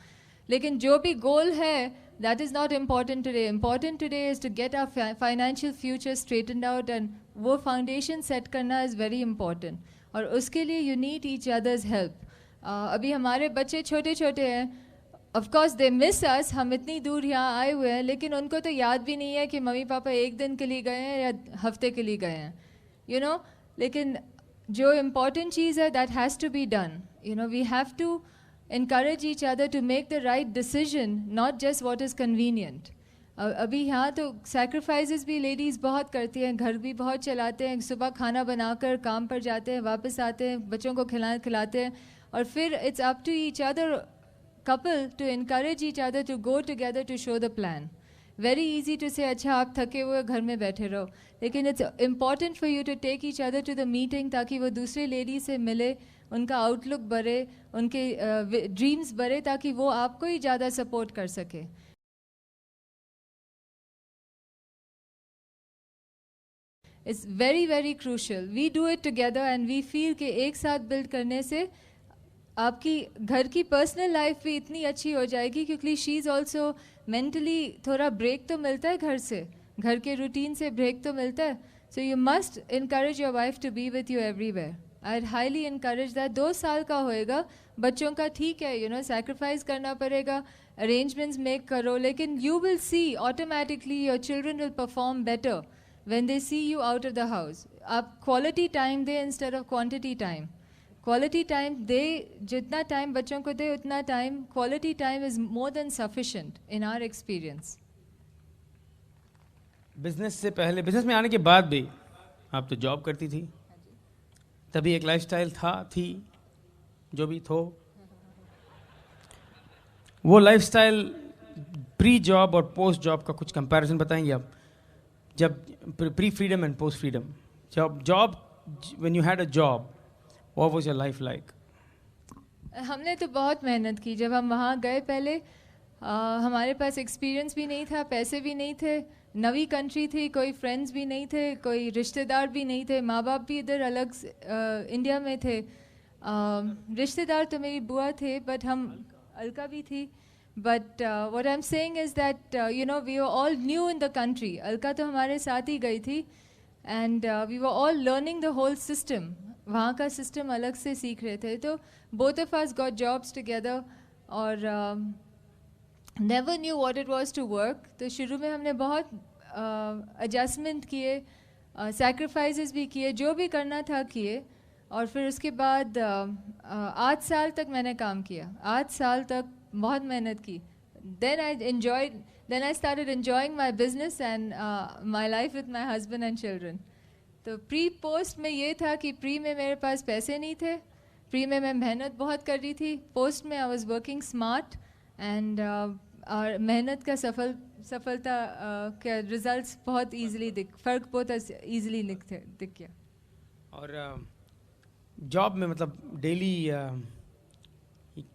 Speaker 2: लेकिन जो भी गोल है, that is not important today. Important today is to get our financial future straightened out, and वो foundation set करना is very important. और उसके लिए you need each other's help. अभी हमारे बच्चे छोटे छोटे हैं, of course they miss us, हम इतनी दूर यहाँ आए हुए हैं, लेकिन उनको तो याद भी नहीं है कि मम्मी पापा एक दिन के लिए गए हैं या हफ्ते के लिए गए हैं, लेकिन जो important चीज़ है that has to be done. We have to encourage each other to make the right decision, not just what is convenient. अभी यहाँ तो सैक्रिफाइसेस भी लेडीज़ बहुत करती हैं, घर भी बहुत चलाते हैं, सुबह खाना बनाकर काम पर जाते हैं, वापस आते हैं, बच्चों को खिलाते हैं, और फिर it's up to each other couple to encourage each other to go together to show the plan. Very easy to say, अच्छा आप थके हुए घर में बैठे रहो, लेकिन it's important for you to take each other to the meeting ताकि वो दूसरे लेडी से मिले, उनका आउटलुक बढ़े, उनके ड्रीम्स बढ़े, ताकि वो आपको ही ज़्यादा सपोर्ट कर सके. It's very very crucial. We do it together and we feel कि एक साथ बिल्ड करने से आपकी घर की पर्सनल लाइफ भी इतनी अच्छी हो जाएगी, क्योंकि शी इज़ ऑल्सो मेंटली थोड़ा ब्रेक तो मिलता है घर से, घर के रूटीन से ब्रेक तो मिलता है. So you must encourage your wife to be with you everywhere. I highly encourage that. 2 साल का होएगा बच्चों का, ठीक है, यू नो सैक्रिफाइस करना पड़ेगा, अरेंजमेंट्स मेक करो, लेकिन you will see automatically your children will perform better when they see you out of the house. आप क्वालिटी टाइम दे instead of quantity time. Quality time दे, जितना टाइम बच्चों को दे उतना time. Quality time is more than sufficient in our experience.
Speaker 1: Business से पहले, बिजनेस में आने के बाद भी आप तो जॉब करती थी, तभी एक लाइफस्टाइल थी जो भी थो. वो लाइफस्टाइल प्री जॉब और पोस्ट जॉब का कुछ कंपैरिजन बताएंगे आप? जब pre freedom and post freedom, job when you had a job, What was your life like?
Speaker 2: हमने तो बहुत मेहनत की. जब हम वहाँ गए पहले, हमारे पास एक्सपीरियंस भी नहीं था, पैसे भी नहीं थे, नवी कंट्री थी, कोई फ्रेंड्स भी नहीं थे, कोई रिश्तेदार भी नहीं थे, माँ बाप भी इधर अलग इंडिया में थे. रिश्तेदार तो मेरी बुआ थे, बट हम अलका भी थी. But what I am saying is that you know we were all new in the country. Alka तो हमारे साथ ही गई थी, and we were all learning the whole system. वहाँ का सिस्टम अलग से सीख रहे थे. तो both of us got jobs together और never knew what it was to work. तो शुरू में हमने बहुत एडजस्टमेंट किए, सैक्रिफाइसेस भी किए, जो भी करना था किए. और फिर उसके बाद 8 साल तक मैंने काम किया. 8 साल तक बहुत मेहनत की. then I started enjoying my business and my life with my husband and children. तो प्री पोस्ट में ये था कि प्री में मेरे पास पैसे नहीं थे, प्री में मैं मेहनत बहुत कर रही थी, पोस्ट में I was working smart and और मेहनत का सफलता के रिजल्ट्स बहुत इजीली फ़र्क बहुत इजीली दिख गया.
Speaker 1: और जॉब में मतलब डेली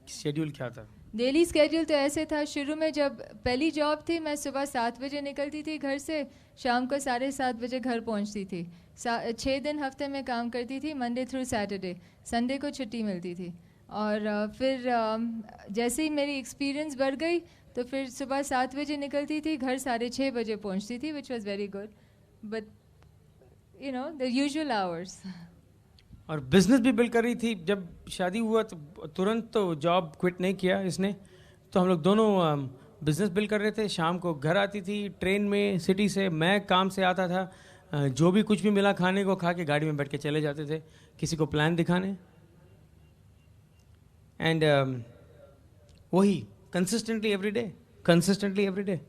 Speaker 1: शेड्यूल क्या था?
Speaker 2: डेली स्केड्यूल तो ऐसे था. शुरू में जब पहली जॉब थी, मैं सुबह 7 बजे निकलती थी घर से, शाम को 7:30 बजे घर पहुंचती थी. 6 दिन हफ्ते में काम करती थी, मंडे थ्रू सैटरडे. संडे को छुट्टी मिलती थी. और फिर जैसे ही मेरी एक्सपीरियंस बढ़ गई, तो फिर सुबह 7 बजे निकलती थी, घर 6:30 बजे पहुंचती थी, which was very good, but you know the usual hours.
Speaker 1: और बिजनेस भी बिल्ड कर रही थी. जब शादी हुआ तो तुरंत तो जॉब क्विट नहीं किया इसने, तो हम लोग दोनों बिजनेस बिल्ड कर रहे थे. शाम को घर आती थी ट्रेन में सिटी से, मैं काम से आता था, जो भी कुछ भी मिला खाने को खा के गाड़ी में बैठ के चले जाते थे किसी को प्लान दिखाने. एंड वही कंसिस्टेंटली एवरी डे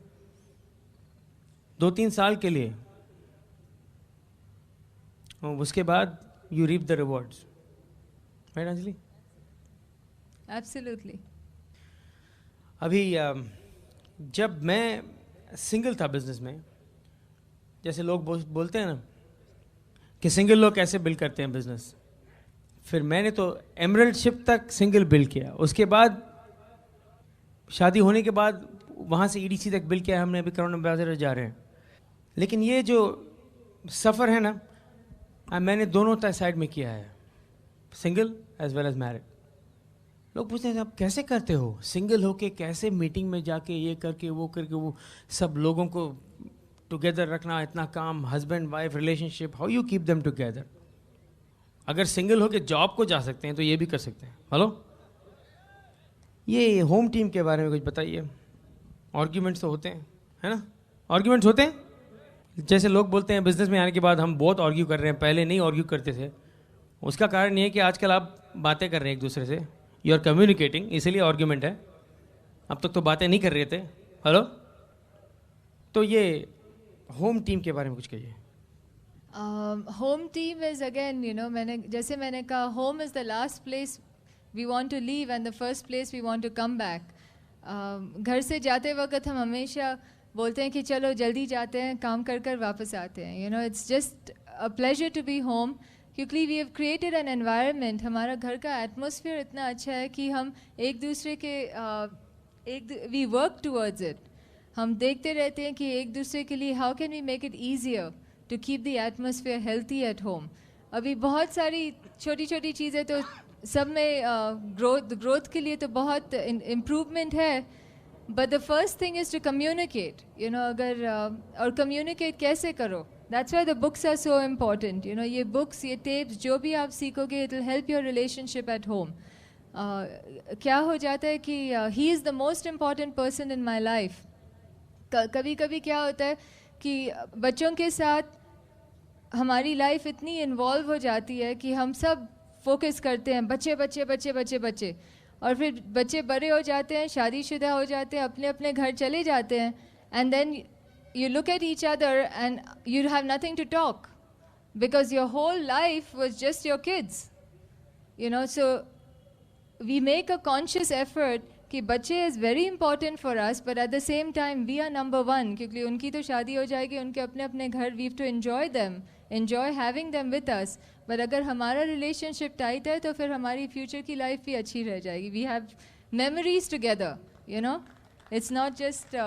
Speaker 1: 2-3 साल के लिए. उसके बाद you reap the rewards, right Anjali?
Speaker 2: Absolutely.
Speaker 1: अभी जब मैं सिंगल था बिजनेस में, जैसे लोग बोलते हैं ना कि सिंगल लोग कैसे बिल्ड करते हैं बिजनेस, फिर मैंने तो एमरल्डशिप तक सिंगल बिल्ड किया. उसके बाद शादी होने के बाद वहाँ से EDC तक बिल्ड किया हमने. अभी करोड़ एम्बेसडर जा रहे हैं. लेकिन ये जो सफ़र है ना, मैंने दोनों साइड में किया है, single as well as married. लोग पूछते हैं आप कैसे करते हो सिंगल होके, कैसे मीटिंग में जाके ये करके वो सब लोगों को टुगेदर रखना, इतना काम, husband wife relationship, how you keep them together. अगर सिंगल होके जॉब को जा सकते हैं तो ये भी कर सकते हैं. हेलो, ये होम टीम के बारे में कुछ बताइए. आर्ग्यूमेंट्स तो होते हैं, है ना? आर्ग्यूमेंट्स होते हैं. जैसे लोग बोलते हैं बिजनेस में आने के बाद हम बहुत आर्ग्यू कर रहे हैं, पहले नहीं आर्ग्यू करते थे. उसका कारण ये है कि आजकल आप बातें कर रहे हैं एक दूसरे से, यू आर कम्युनिकेटिंग, इसलिए आर्ग्यूमेंट है. अब तक तो बातें नहीं कर रहे थे. हेलो, तो ये होम टीम के बारे में कुछ कहिए।
Speaker 2: Home team is again, you know, जैसे मैंने कहा, home is the last place we want to leave and the first place we want to come back. घर से जाते वक्त हम हमेशा बोलते हैं कि चलो जल्दी जाते हैं, काम कर कर वापस आते हैं. You know, it's just a pleasure to be home. क्योंकि we have created an environment, हमारा घर का atmosphere इतना अच्छा है कि हम एक दूसरे के we work towards it. हम देखते रहते हैं कि एक दूसरे के लिए how can we make it easier to keep the atmosphere healthy at home. अभी बहुत सारी छोटी छोटी चीज़ें तो सब में ग्रोथ के लिए तो बहुत इम्प्रूवमेंट है, but the first thing is to communicate. You know, अगर और communicate कैसे करो, that's why the books are so important. You know, ये books, ये tapes, जो भी आप सीखोगे, it will help your relationship at home. क्या हो जाता है कि he is the most important person in my life. कभी कभी क्या होता है कि बच्चों के साथ हमारी लाइफ इतनी इन्वॉल्व हो जाती है कि हम सब फोकस करते हैं बच्चे बच्चे बच्चे बच्चे बच्चे, और फिर बच्चे बड़े हो जाते हैं, शादीशुदा हो जाते हैं, अपने अपने घर चले जाते हैं, and then you look at each other and you have nothing to talk because your whole life was just your kids. You know, so we make a conscious effort कि बच्चे is very important for us, but at the same time we are number one, क्योंकि उनकी तो शादी हो जाएगी, उनके अपने अपने घर, we have to enjoy them, enjoy having them with us. But अगर हमारा relationship tight है तो फिर हमारी future की life भी अच्छी रह जाएगी. We have memories together, you know, it's not just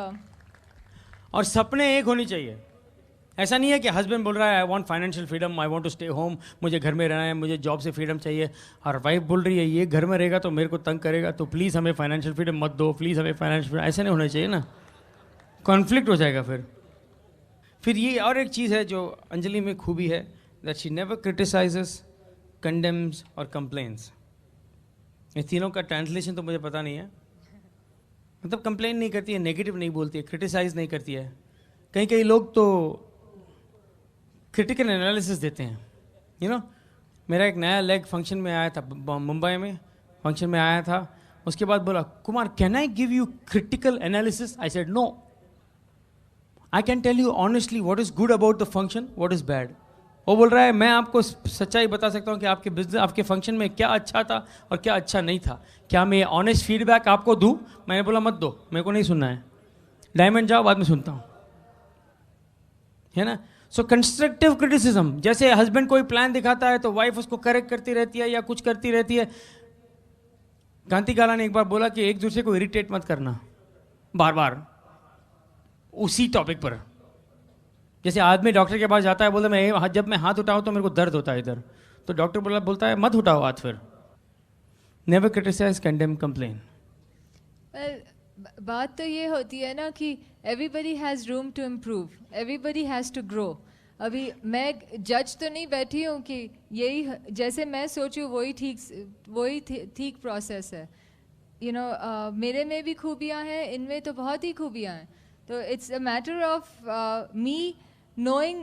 Speaker 1: और सपने एक होनी चाहिए. ऐसा नहीं है कि हस्बैंड बोल रहा है I want financial freedom, I want to stay home, मुझे घर में रहना है, मुझे जॉब से फ्रीडम चाहिए, और वाइफ बोल रही है ये घर में रहेगा तो मेरे को तंग करेगा, तो प्लीज़ हमें फाइनेंशियल फ्रीडम मत दो, प्लीज़ हमें फाइनेंशियल फ्रीडम. ऐसा नहीं होना चाहिए ना, कॉन्फ्लिक्ट हो जाएगा फिर ये और एक चीज़ है जो अंजलि में खूबी है, that she never criticises, condemns और कंप्लेन्स. ये तीनों का ट्रांसलेशन तो मुझे पता नहीं है. मतलब कंप्लेन नहीं करती है, नेगेटिव नहीं बोलती है, क्रिटिसाइज नहीं करती है. कई लोग तो क्रिटिकल एनालिसिस देते हैं. यू नो, मेरा एक नया लेग फंक्शन में आया था, मुंबई में फंक्शन में आया था. उसके बाद बोला, Kumar can I give you critical analysis? I said no, I can tell you honestly what is good about the function, what is bad. वो बोल रहा है मैं आपको सच्चाई बता सकता हूँ कि आपके बिजनेस, आपके फंक्शन में क्या अच्छा था और क्या अच्छा नहीं था. क्या मैं ऑनेस्ट फीडबैक आपको दूँ? मैंने बोला मत दो, मेरे को नहीं सुनना है, डायमंड जाओ, बाद में सुनता हूँ, है ना. सो कंस्ट्रक्टिव क्रिटिसिज्म, जैसे हस्बैंड कोई प्लान दिखाता है तो वाइफ उसको करेक्ट करती रहती है या कुछ करती रहती है. कांति गाला ने एक बार बोला कि एक दूसरे को इरिटेट मत करना बार बार उसी टॉपिक पर. जैसे आदमी डॉक्टर के पास जाता है, बोलता मैं जब मैं हाथ उठाऊं तो मेरे को दर्द होता है इधर, तो डॉक्टर बोलता है मत उठाओ हाथ. फिर नेवर क्रिटिसाइज, कंडेम, कंप्लेन.
Speaker 2: बात तो ये होती है ना कि everybody has room to improve, everybody has to grow. अभी मैं जज तो नहीं बैठी हूँ कि यही जैसे मैं सोचूँ वही ठीक प्रोसेस है. यू नो, मेरे में भी खूबियाँ हैं, इनमें तो बहुत ही खूबियाँ हैं. तो it's a matter of me knowing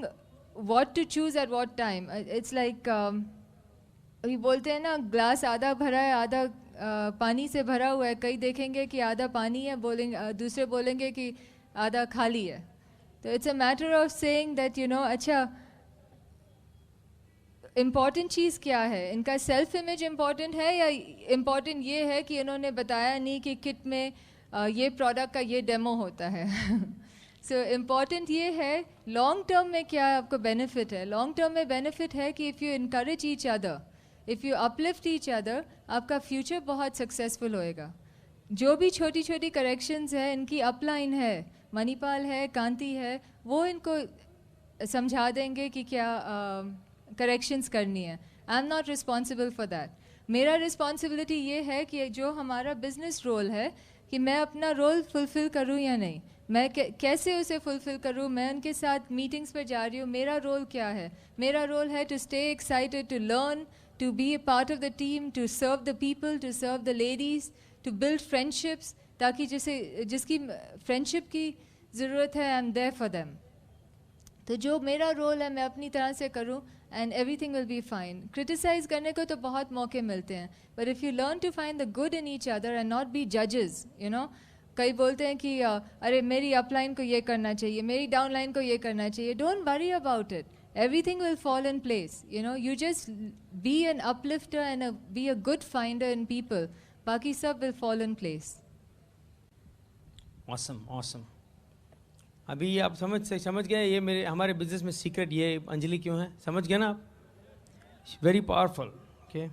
Speaker 2: what to choose at what time. It's like अभी बोलते हैं ना, ग्लास आधा भरा है, आधा पानी से भरा हुआ है. कई देखेंगे कि आधा पानी है, दूसरे बोलेंगे कि आधा खाली है. तो it's a matter of saying that you no, अच्छा इम्पॉर्टेंट चीज़ क्या है, इनका सेल्फ इमेज इम्पॉर्टेंट है या इम्पॉर्टेंट ये है कि इन्होंने बताया नहीं कि किट में ये प्रोडक्ट का ये डेमो होता है. सो इम्पॉर्टेंट ये है लॉन्ग टर्म में क्या आपको बेनिफिट है. लॉन्ग टर्म में बेनिफिट है कि if you encourage each other, if you uplift each other, आपका फ्यूचर बहुत सक्सेसफुल होएगा. जो भी छोटी छोटी करेक्शंस है, इनकी अपलाइन है, मणिपाल है, कांति है, वो इनको समझा देंगे कि क्या करेक्शंस करनी है. I am not responsible for that. मेरा रिस्पॉन्सिबिलिटी ये है कि जो हमारा बिजनेस रोल है कि मैं अपना रोल फुलफ़िल करूँ या नहीं, मैं कैसे उसे फुलफ़िल करूँ. मैं उनके साथ मीटिंग्स पर जा रही हूँ, मेरा रोल क्या है? मेरा रोल है to stay excited, to learn, to be a part of the team, to serve the people, to serve the ladies, to build friendships, ताकि जिसकी फ्रेंडशिप की ज़रूरत है, I am there for them. तो जो मेरा रोल है मैं अपनी तरह से करूँ and everything will be fine. Criticise करने को तो बहुत मौके मिलते हैं, but if you learn to find the good in each other and not be जजेस, यू नो, कई बोलते हैं कि अरे मेरी अपलाइन को ये करना चाहिए, मेरी डाउनलाइन को ये करना चाहिए. Don't worry about it. Everything will fall in place. You know, you just be an uplifter and be a good finder in people. बाकी सब will fall in place.
Speaker 1: Awesome, awesome. अभी आप समझ गए ये हमारे बिजनेस में सीक्रेट ये अंजलि क्यों है? समझ गए ना आप? Very powerful. Okay.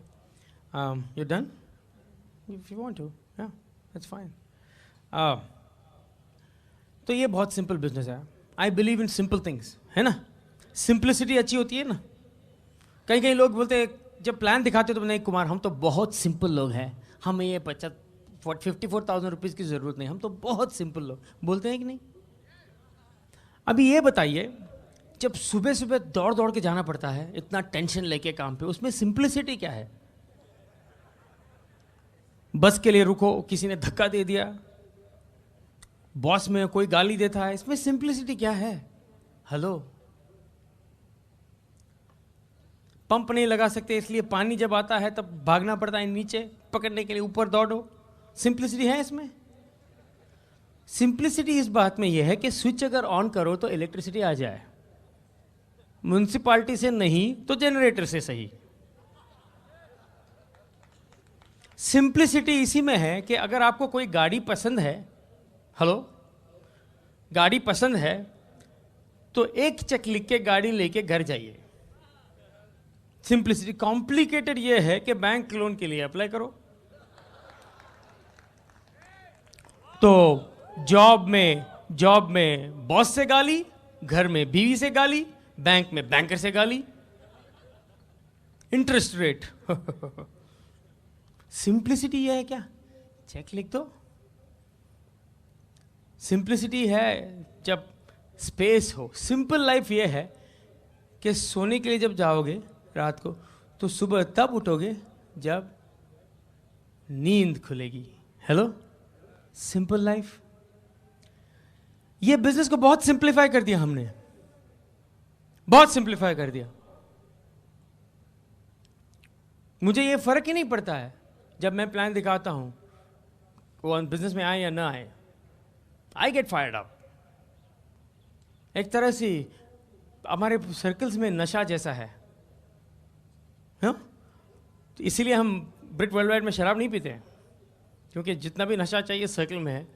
Speaker 1: You done? If you want to, yeah, that's fine. तो ये बहुत सिंपल बिजनेस है. I believe in simple things, है ना? सिंप्लिसिटी अच्छी होती है ना. कई लोग बोलते हैं जब प्लान दिखाते हो तो नहीं कुमार हम तो बहुत सिंपल लोग हैं, हमें ये 54,000 रुपीज़ की ज़रूरत नहीं, हम तो बहुत सिंपल लोग बोलते हैं कि नहीं. अभी ये बताइए जब सुबह सुबह दौड़ के जाना पड़ता है इतना टेंशन लेके काम पे, उसमें सिंप्लिसिटी क्या है? बस के लिए रुको, किसी ने धक्का दे दिया, बॉस में कोई गाली देता है, इसमें सिंप्लिसिटी क्या है? हेलो. पंप नहीं लगा सकते इसलिए पानी जब आता है तब भागना पड़ता है नीचे पकड़ने के लिए, ऊपर दौड़ो. सिंप्लिसिटी है इसमें? सिंप्लिसिटी इस बात में यह है कि स्विच अगर ऑन करो तो इलेक्ट्रिसिटी आ जाए, म्युनिसिपैलिटी से नहीं तो जनरेटर से सही. सिंप्लिसिटी इसी में है कि अगर आपको कोई गाड़ी पसंद है, हेलो, गाड़ी पसंद है तो एक चेक लिख के गाड़ी लेके घर जाइए. सिंप्लिसिटी. कॉम्प्लिकेटेड ये है कि बैंक लोन के लिए अप्लाई करो. तो जॉब में बॉस से गाली, घर में बीवी से गाली, बैंक में बैंकर से गाली, इंटरेस्ट रेट. सिंप्लिसिटी ये है क्या? चेक लिख दो. सिंप्लिसिटी है जब स्पेस हो. सिंपल लाइफ ये है कि सोने के लिए जब जाओगे रात को तो सुबह तब उठोगे जब नींद खुलेगी. हेलो. Simple life. ये बिजनेस को बहुत सिंप्लीफाई कर दिया हमने, बहुत सिंप्लीफाई कर दिया. मुझे ये फर्क ही नहीं पड़ता है जब मैं प्लान दिखाता हूं वो बिजनेस में आए या ना आए. I get fired up. एक तरह से हमारे सर्कल्स में नशा जैसा है. हाँ, तो इसीलिए हम ब्रिट वर्ल्ड वाइड में शराब नहीं पीते हैं, क्योंकि जितना भी नशा चाहिए सर्कल में है.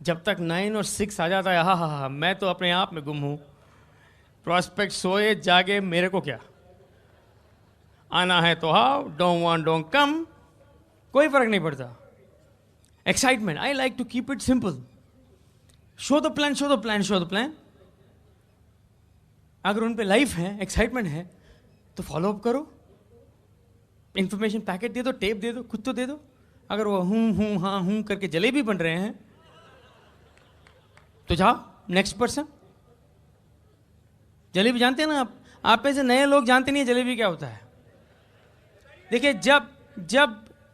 Speaker 1: जब तक 9 और 6 आ जाता है, हाँ, मैं तो अपने आप में गुम हूँ. प्रॉस्पेक्ट सोए जागे मेरे को क्या, आना है तो how, don't want don't come, कोई फर्क नहीं पड़ता. Excitement. I like to keep it simple. Show the plan, show the plan, show the plan. अगर उन पे लाइफ है, एक्साइटमेंट है तो फॉलो अप करो. इंफॉर्मेशन पैकेट दे दो, टेप दे दो, खुद तो दे दो. अगर वो हूं हाँ करके जलेबी बन रहे हैं तो जाओ नेक्स्ट पर्सन. जलेबी जानते हैं ना आप में से नए लोग जानते नहीं है जलेबी क्या होता है. देखिए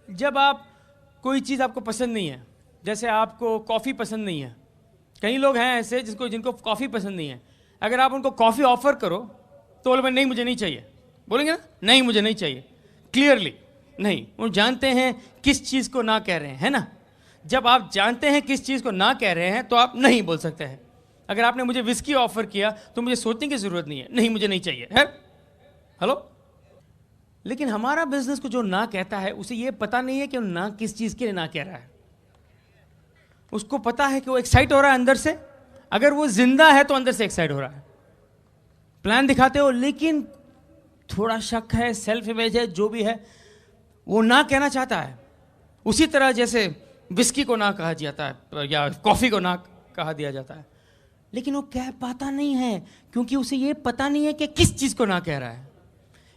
Speaker 1: जब आप कोई चीज़ आपको पसंद नहीं है, जैसे आपको कॉफ़ी पसंद नहीं है, कई लोग हैं ऐसे जिनको कॉफ़ी पसंद नहीं है, अगर आप उनको कॉफ़ी ऑफर करो तो बोले नहीं मुझे नहीं चाहिए, बोलेंगे ना नहीं मुझे नहीं चाहिए. क्लियरली नहीं, वो जानते हैं किस चीज़ को ना कह रहे हैं, है ना. जब आप जानते हैं किस चीज़ को ना कह रहे हैं तो आप नहीं बोल सकते हैं. अगर आपने मुझे विस्की ऑफर किया तो मुझे सोचने की ज़रूरत नहीं है, नहीं मुझे नहीं चाहिए है. हेलो. लेकिन हमारा बिजनेस को जो ना कहता है उसे ये पता नहीं है कि वो ना किस चीज़ के लिए ना कह रहा है. उसको पता है कि वो एक्साइट हो रहा है अंदर से. अगर वो जिंदा है तो अंदर से एक्साइट हो रहा है. प्लान दिखाते हो लेकिन थोड़ा शक है, सेल्फ इमेज है, जो भी है वो ना कहना चाहता है. उसी तरह जैसे विस्की को ना कहा जाता है या कॉफ़ी को ना कहा दिया जाता है, लेकिन वो कह पाता नहीं है क्योंकि उसे ये पता नहीं है कि किस चीज़ को ना कह रहा है.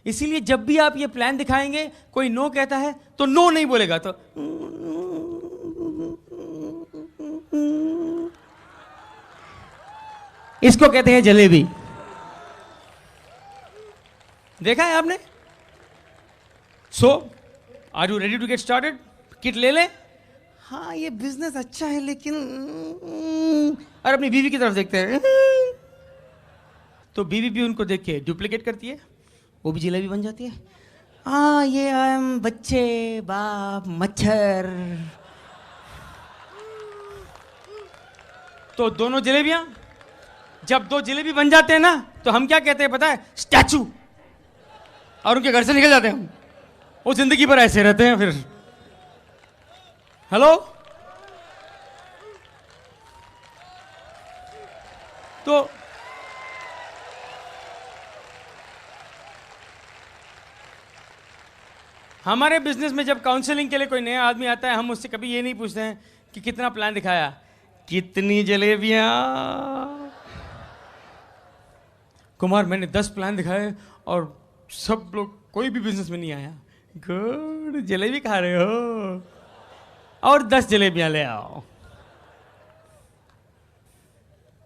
Speaker 1: इसीलिए जब भी आप ये प्लान दिखाएंगे कोई नो कहता है तो नो नहीं बोलेगा, तो इसको कहते हैं जलेबी. देखा है आपने. So are you ready to get started? Kit ले ले. हाँ ये बिजनेस अच्छा है लेकिन और अपनी बीवी की तरफ देखते हैं तो बीवी भी उनको देख के डुप्लीकेट करती है, वो भी जलेबी बन जाती है. हाँ ये बच्चे बाप मच्छर. तो दोनों जलेबियां, जब दो जलेबी बन जाते हैं ना तो हम क्या कहते हैं पता है? स्टैचू। और उनके घर से निकल जाते हैं हम, वो जिंदगी भर ऐसे रहते हैं फिर। हेलो, तो हमारे बिजनेस में जब काउंसलिंग के लिए कोई नया आदमी आता है, हम उससे कभी ये नहीं पूछते हैं कि कितना प्लान दिखाया, कितनी जलेबियां। कुमार मैंने 10 प्लान दिखाए और सब लोग, कोई भी बिजनेस में नहीं आया। गुड, जलेबी खा रहे हो और 10 जलेबियां ले आओ।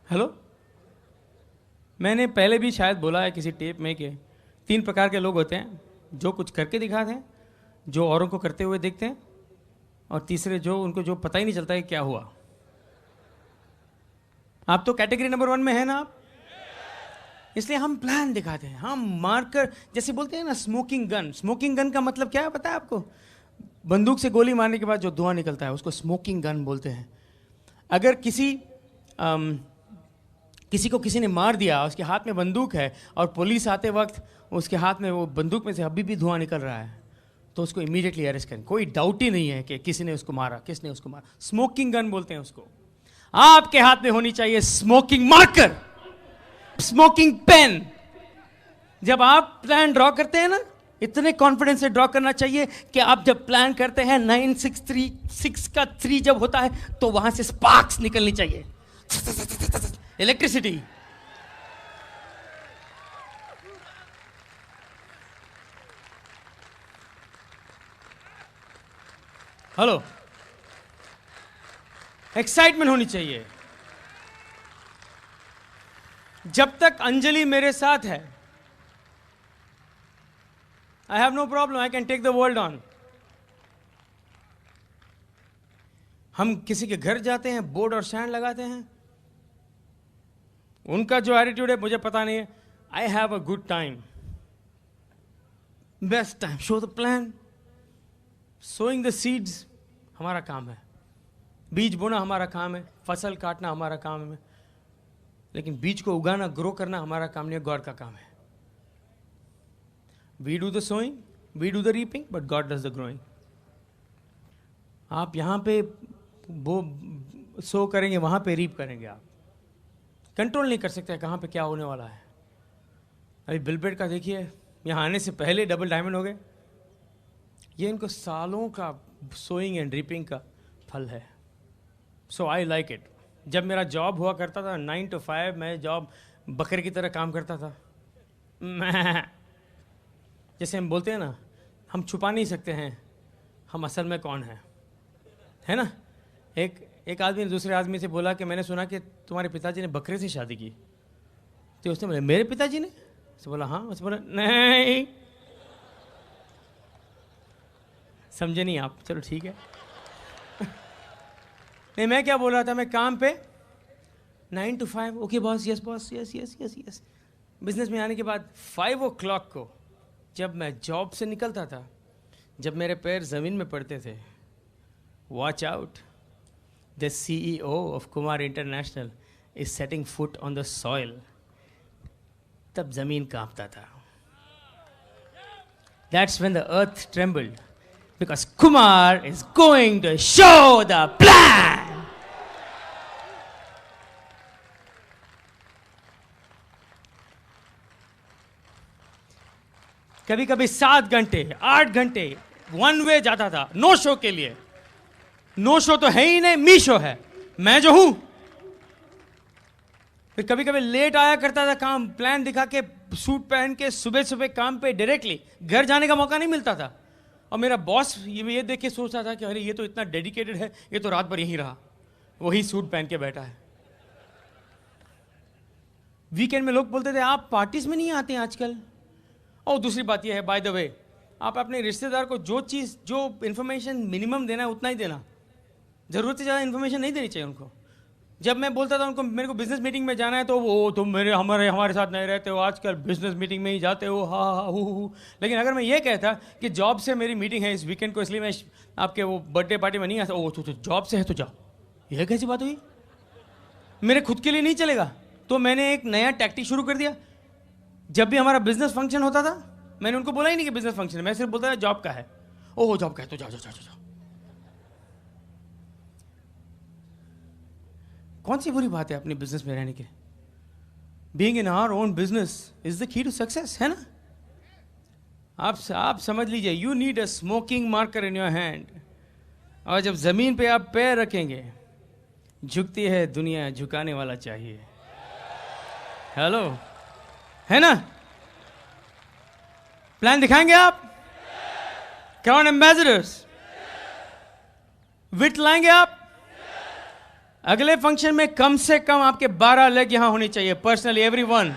Speaker 1: हेलो, मैंने पहले भी शायद बोला है किसी टेप में कि 3 प्रकार के लोग होते हैं, जो कुछ करके दिखाते हैं, जो औरों को करते हुए देखते हैं, और तीसरे जो उनको जो पता ही नहीं चलता है क्या हुआ। आप तो कैटेगरी नंबर 1 में है ना आप, इसलिए हम प्लान दिखाते हैं, हम मार्कर, जैसे बोलते हैं ना स्मोकिंग गन। स्मोकिंग गन का मतलब क्या है पता है आपको? बंदूक से गोली मारने के बाद जो धुआं निकलता है उसको स्मोकिंग गन बोलते हैं। अगर किसी को किसी ने मार दिया, उसके हाथ में बंदूक है और पुलिस आते वक्त उसके हाथ में वो बंदूक में से अभी भी धुआं निकल रहा है, तो उसको इमीडिएटली अरेस्ट करें। कोई डाउट ही नहीं है कि किसने उसको मारा, किसने उसको मारा। स्मोकिंग गन बोलते हैं उसको। आपके हाथ में होनी चाहिए स्मोकिंग मार्कर, स्मोकिंग पेन। जब आप प्लान ड्रॉ करते हैं ना, इतने कॉन्फिडेंस से ड्रॉ करना चाहिए कि आप जब प्लान करते हैं 9636 का 3 जब होता है तो वहां से स्पार्क्स निकलनी चाहिए, इलेक्ट्रिसिटी। हेलो, एक्साइटमेंट होनी चाहिए। जब तक अंजलि मेरे साथ है, I have no problem, I can take the world on. हम किसी के घर जाते हैं, बोर्ड और स्टैंड लगाते हैं, उनका जो एटीट्यूड है मुझे पता नहीं है। I have a good time, best time, show the plan. Sowing the seeds हमारा काम है, बीज बोना हमारा काम है, फसल काटना हमारा काम है, लेकिन बीज को उगाना, ग्रो करना हमारा काम नहीं है, गॉड का काम है। We do the sowing, we do the reaping, but God does the growing. आप यहाँ पे वो सो करेंगे, वहाँ पे रीप करेंगे। आप कंट्रोल नहीं कर सकते कहाँ पे क्या होने वाला है। अभी बिलबेट का देखिए, यहाँ आने से पहले डबल डायमंड हो गए। ये इनको सालों का सोइंग एंड रीपिंग का फल है। सो आई लाइक इट। जब मेरा जॉब हुआ करता था 9 to 5, मैं जॉब बकरे की तरह काम करता था। मैं, जैसे हम बोलते हैं ना, हम छुपा नहीं सकते हैं हम असल में कौन है ना। एक आदमी ने दूसरे आदमी से बोला कि मैंने सुना कि तुम्हारे पिताजी ने बकरे से शादी की। तो उसने बोला मेरे पिताजी ने? उसने बोला हाँ। उसने बोला नहीं, समझे नहीं आप, चलो ठीक है। नहीं, मैं क्या बोल रहा था, मैं काम पे 9 to 5, okay boss, yes boss, yes yes yes yes. Business में आने के बाद 5 o'clock को जब मैं जॉब से निकलता था, जब मेरे पैर ज़मीन में पड़ते थे, watch out, the CEO of Kumar international is setting foot on the soil. तब ज़मीन कांपता था। That's when the earth trembled, because Kumar is going to show the plan. कभी कभी 7 घंटे 8 घंटे 1 way जाता था नो शो के लिए। नो शो तो है ही नहीं, मी शो है, मैं जो हूं। फिर कभी कभी लेट आया करता था काम, प्लान दिखा के सूट पहन के सुबह सुबह काम पे डायरेक्टली, घर जाने का मौका नहीं मिलता था। और मेरा बॉस ये देख के सोचता था कि अरे ये तो इतना डेडिकेटेड है, ये तो रात भर यहीं रहा, वही सूट पहन के बैठा है। वीकेंड में लोग बोलते थे आप पार्टीज में नहीं आते हैं आजकल। और दूसरी बात यह है, बाय द वे, आप अपने रिश्तेदार को जो चीज़, जो इन्फॉर्मेशन मिनिमम देना है उतना ही देना, ज़रूरत से ज़्यादा इन्फॉर्मेशन नहीं देनी चाहिए उनको। जब मैं बोलता था उनको मेरे को बिजनेस मीटिंग में जाना है, तो वो तुम हमारे साथ नहीं रहते हो, आजकल बिजनेस मीटिंग में ही जाते हो, हा हा हु। लेकिन अगर मैं ये कहता कि जॉब से मेरी मीटिंग है इस वीकेंड को, इसलिए मैं आपके वो बर्थडे पार्टी में नहीं आता, ओ तो जॉब से है तो जाओ, यह कैसी बात हुई? मेरे खुद के लिए नहीं चलेगा, तो मैंने एक नया टैक्टिक शुरू कर दिया। जब भी हमारा बिजनेस फंक्शन होता था, मैंने उनको बोला ही नहीं कि बिजनेस फंक्शन है, मैं सिर्फ बोलता था जॉब का है। ओह जॉब का है तो जाओ जाओ जाओ जाओ। कौन सी बुरी बात है अपने बिजनेस में रहने के? Being in our own business is the key to success, है ना? आप समझ लीजिए, you need a smoking marker in your hand, और जब जमीन पे आप पैर रखेंगे, झुकती है दुनिया, झुकाने वाला चाहिए। हेलो, है ना? प्लान दिखाएंगे आप? क्राउन एम्बेसडर्स विट लाएंगे आप? अगले फंक्शन में कम से कम आपके 12 लेग यहां होने चाहिए, पर्सनली एवरीवन।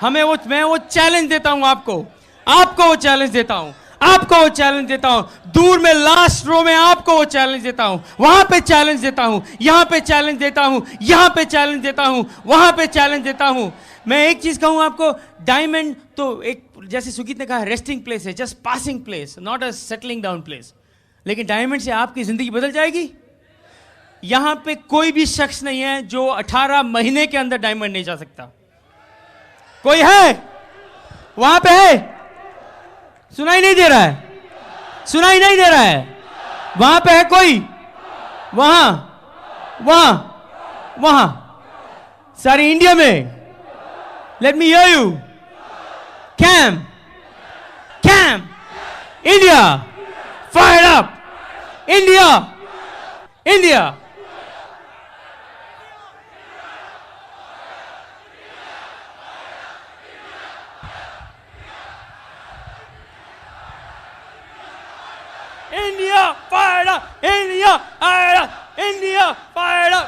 Speaker 1: मैं वो चैलेंज देता हूं आपको वो चैलेंज देता हूं, आपको वो चैलेंज देता हूं। दूर में लास्ट रो में आपको वो चैलेंज देता हूं, वहां पे चैलेंज देता हूं, यहां पे चैलेंज देता हूं, यहां पे चैलेंज देता हूं, वहां पे चैलेंज देता हूं। मैं एक चीज कहूं आपको, डायमंड तो एक, जैसे सुगीत ने कहा, रेस्टिंग प्लेस है, just passing place, not a settling down place. लेकिन डायमंड से आपकी जिंदगी बदल जाएगी। यहां पे कोई भी शख्स नहीं है जो 18 महीने के अंदर डायमंड नहीं जा सकता। कोई है? वहां पे है? सुनाई नहीं दे रहा है? सुनाई नहीं दे रहा है? वहां पे है कोई? वहां वहां वहां सारी इंडिया में। Let me hear you. Come come India, fire up India, India. India, fired up! India, fired up! India, fired up!